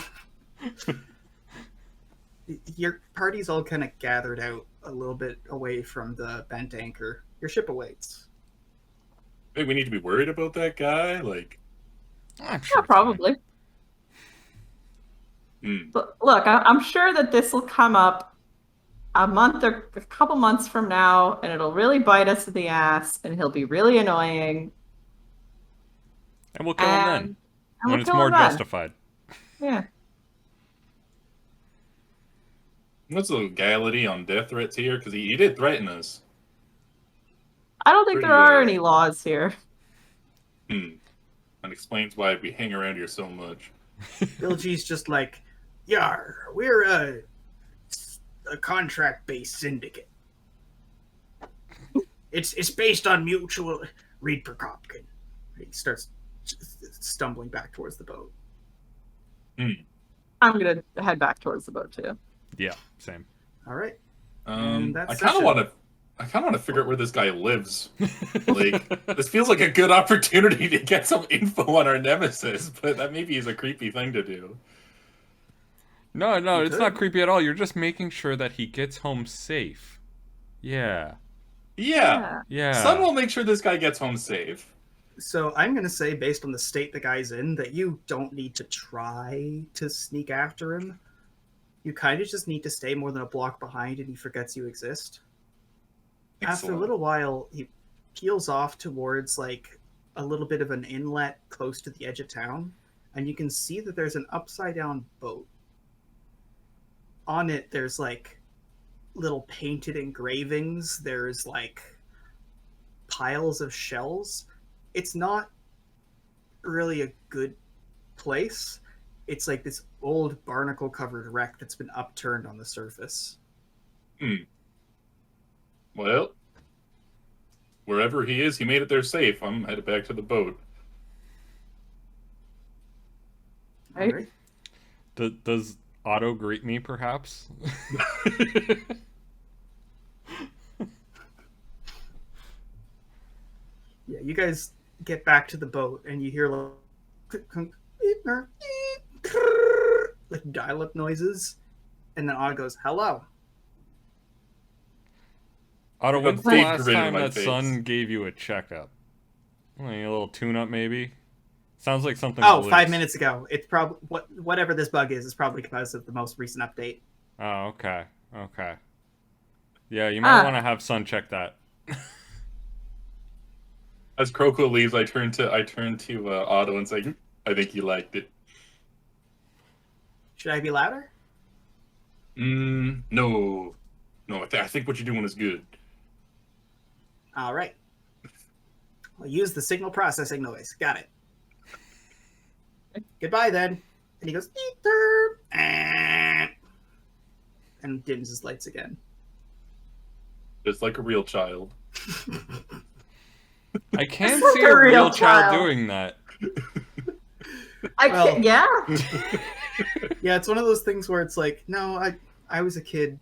Your party's all kind of gathered out a little bit away from the bent anchor. Your ship awaits. Hey, we need to be worried about that guy? Like, I'm sure Yeah, probably. But look, I'm sure that this will come up a month or a couple months from now, and it'll really bite us in the ass, and he'll be really annoying. And we'll kill him then. And when it's more justified. Yeah. what's the legality on death threats here? Because he did threaten us. I don't think there are any laws here. That explains why we hang around here so much. Bill G's just like, "Yar, we're a contract-based syndicate. It's based on mutual." Read Prokopkin. He starts stumbling back towards the boat. I'm gonna head back towards the boat too. Yeah, same. All right. I kind of want I kind of want to figure out where this guy lives. Like, this feels like a good opportunity to get some info on our nemesis, but that maybe is a creepy thing to do. No, it's not creepy at all. You're just making sure that he gets home safe. Yeah. Yeah. Sun will make sure this guy gets home safe. So I'm going to say, based on the state the guy's in, that you don't need to try to sneak after him. You kind of just need to stay more than a block behind and he forgets you exist. Excellent. After a little while, he peels off towards like a little bit of an inlet close to the edge of town, and you can see that there's an upside down boat. On it, there's like little painted engravings. There's like piles of shells. It's not really a good place. It's like this old barnacle covered wreck that's been upturned on the surface. Well, wherever he is, he made it there safe. I'm headed back to the boat. Right. Does Otto greet me, perhaps? Yeah, you guys get back to the boat and you hear like dial-up noises, and then Otto goes, "Hello." Otto, when's the big last grin on time my that face. Sun gave you a checkup? Like a little tune-up, maybe? Sounds like something. Oh, loose. 5 minutes ago. It's probably whatever this bug is probably because of the most recent update. Oh, okay. Yeah, you might want to have Sun check that. As Kroko leaves, I turn to Otto and say, "I think you liked it." Should I be louder? No. I think what you're doing is good. All right. I'll use the signal processing noise. Got it. Goodbye, then. And he goes, "Ether," and dims his lights again. Just like a real child. I can't Like see a a real real child child. doing that. Yeah, it's one of those things where it's like, no, I was a kid,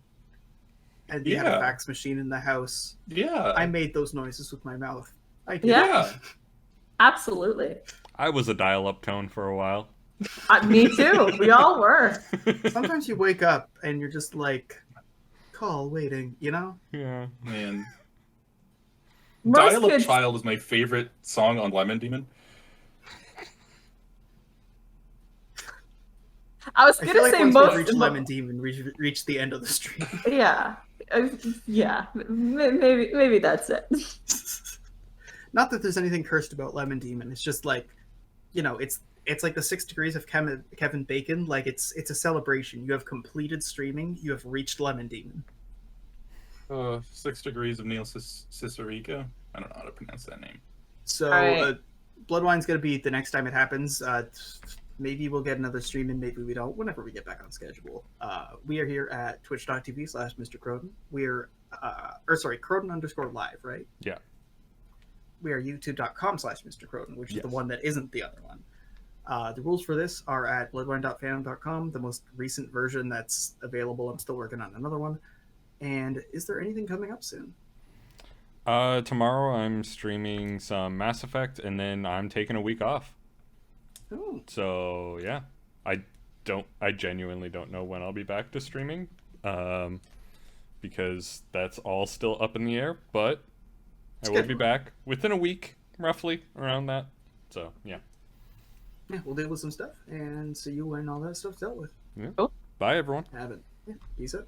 and we had a fax machine in the house. Yeah. I made those noises with my mouth. I did. Yeah. Absolutely. I was a dial-up tone for a while. Me too. We all were. Sometimes you wake up and you're just like, call waiting, you know? Yeah. Man. Most Dial-Up kids- Child is my favorite song on Lemon Demon. I was I gonna feel like say once most. we reach Lemon Demon, we reach the end of the stream. Yeah. Maybe that's it. Not that there's anything cursed about Lemon Demon. It's just like, it's like the 6 degrees of Kevin Bacon. Like it's a celebration. You have completed streaming. You have reached Lemon Demon. 6 Degrees of Neil Cicerica. I don't know how to pronounce that name. So Right. Bloodwine's going to be the next time it happens. Maybe we'll get another stream in, maybe we don't, whenever we get back on schedule. We are here at twitch.tv/Mr. Croden. We're, Croden_live, right? Yeah. We are youtube.com/Mr. Croden, which is Yes. the one that isn't the other one. The rules for this are at bloodwine.fandom.com, the most recent version that's available. I'm still working on another one. And is there anything coming up soon? Tomorrow I'm streaming some Mass Effect, and then I'm taking a week off. Oh. So yeah, I genuinely don't know when I'll be back to streaming, because that's all still up in the air. But I will be back within a week, roughly around that. So yeah. Yeah, we'll deal with some stuff and see you when all that stuff's dealt with. Yeah. Cool. Bye everyone. Have it. Yeah, peace out.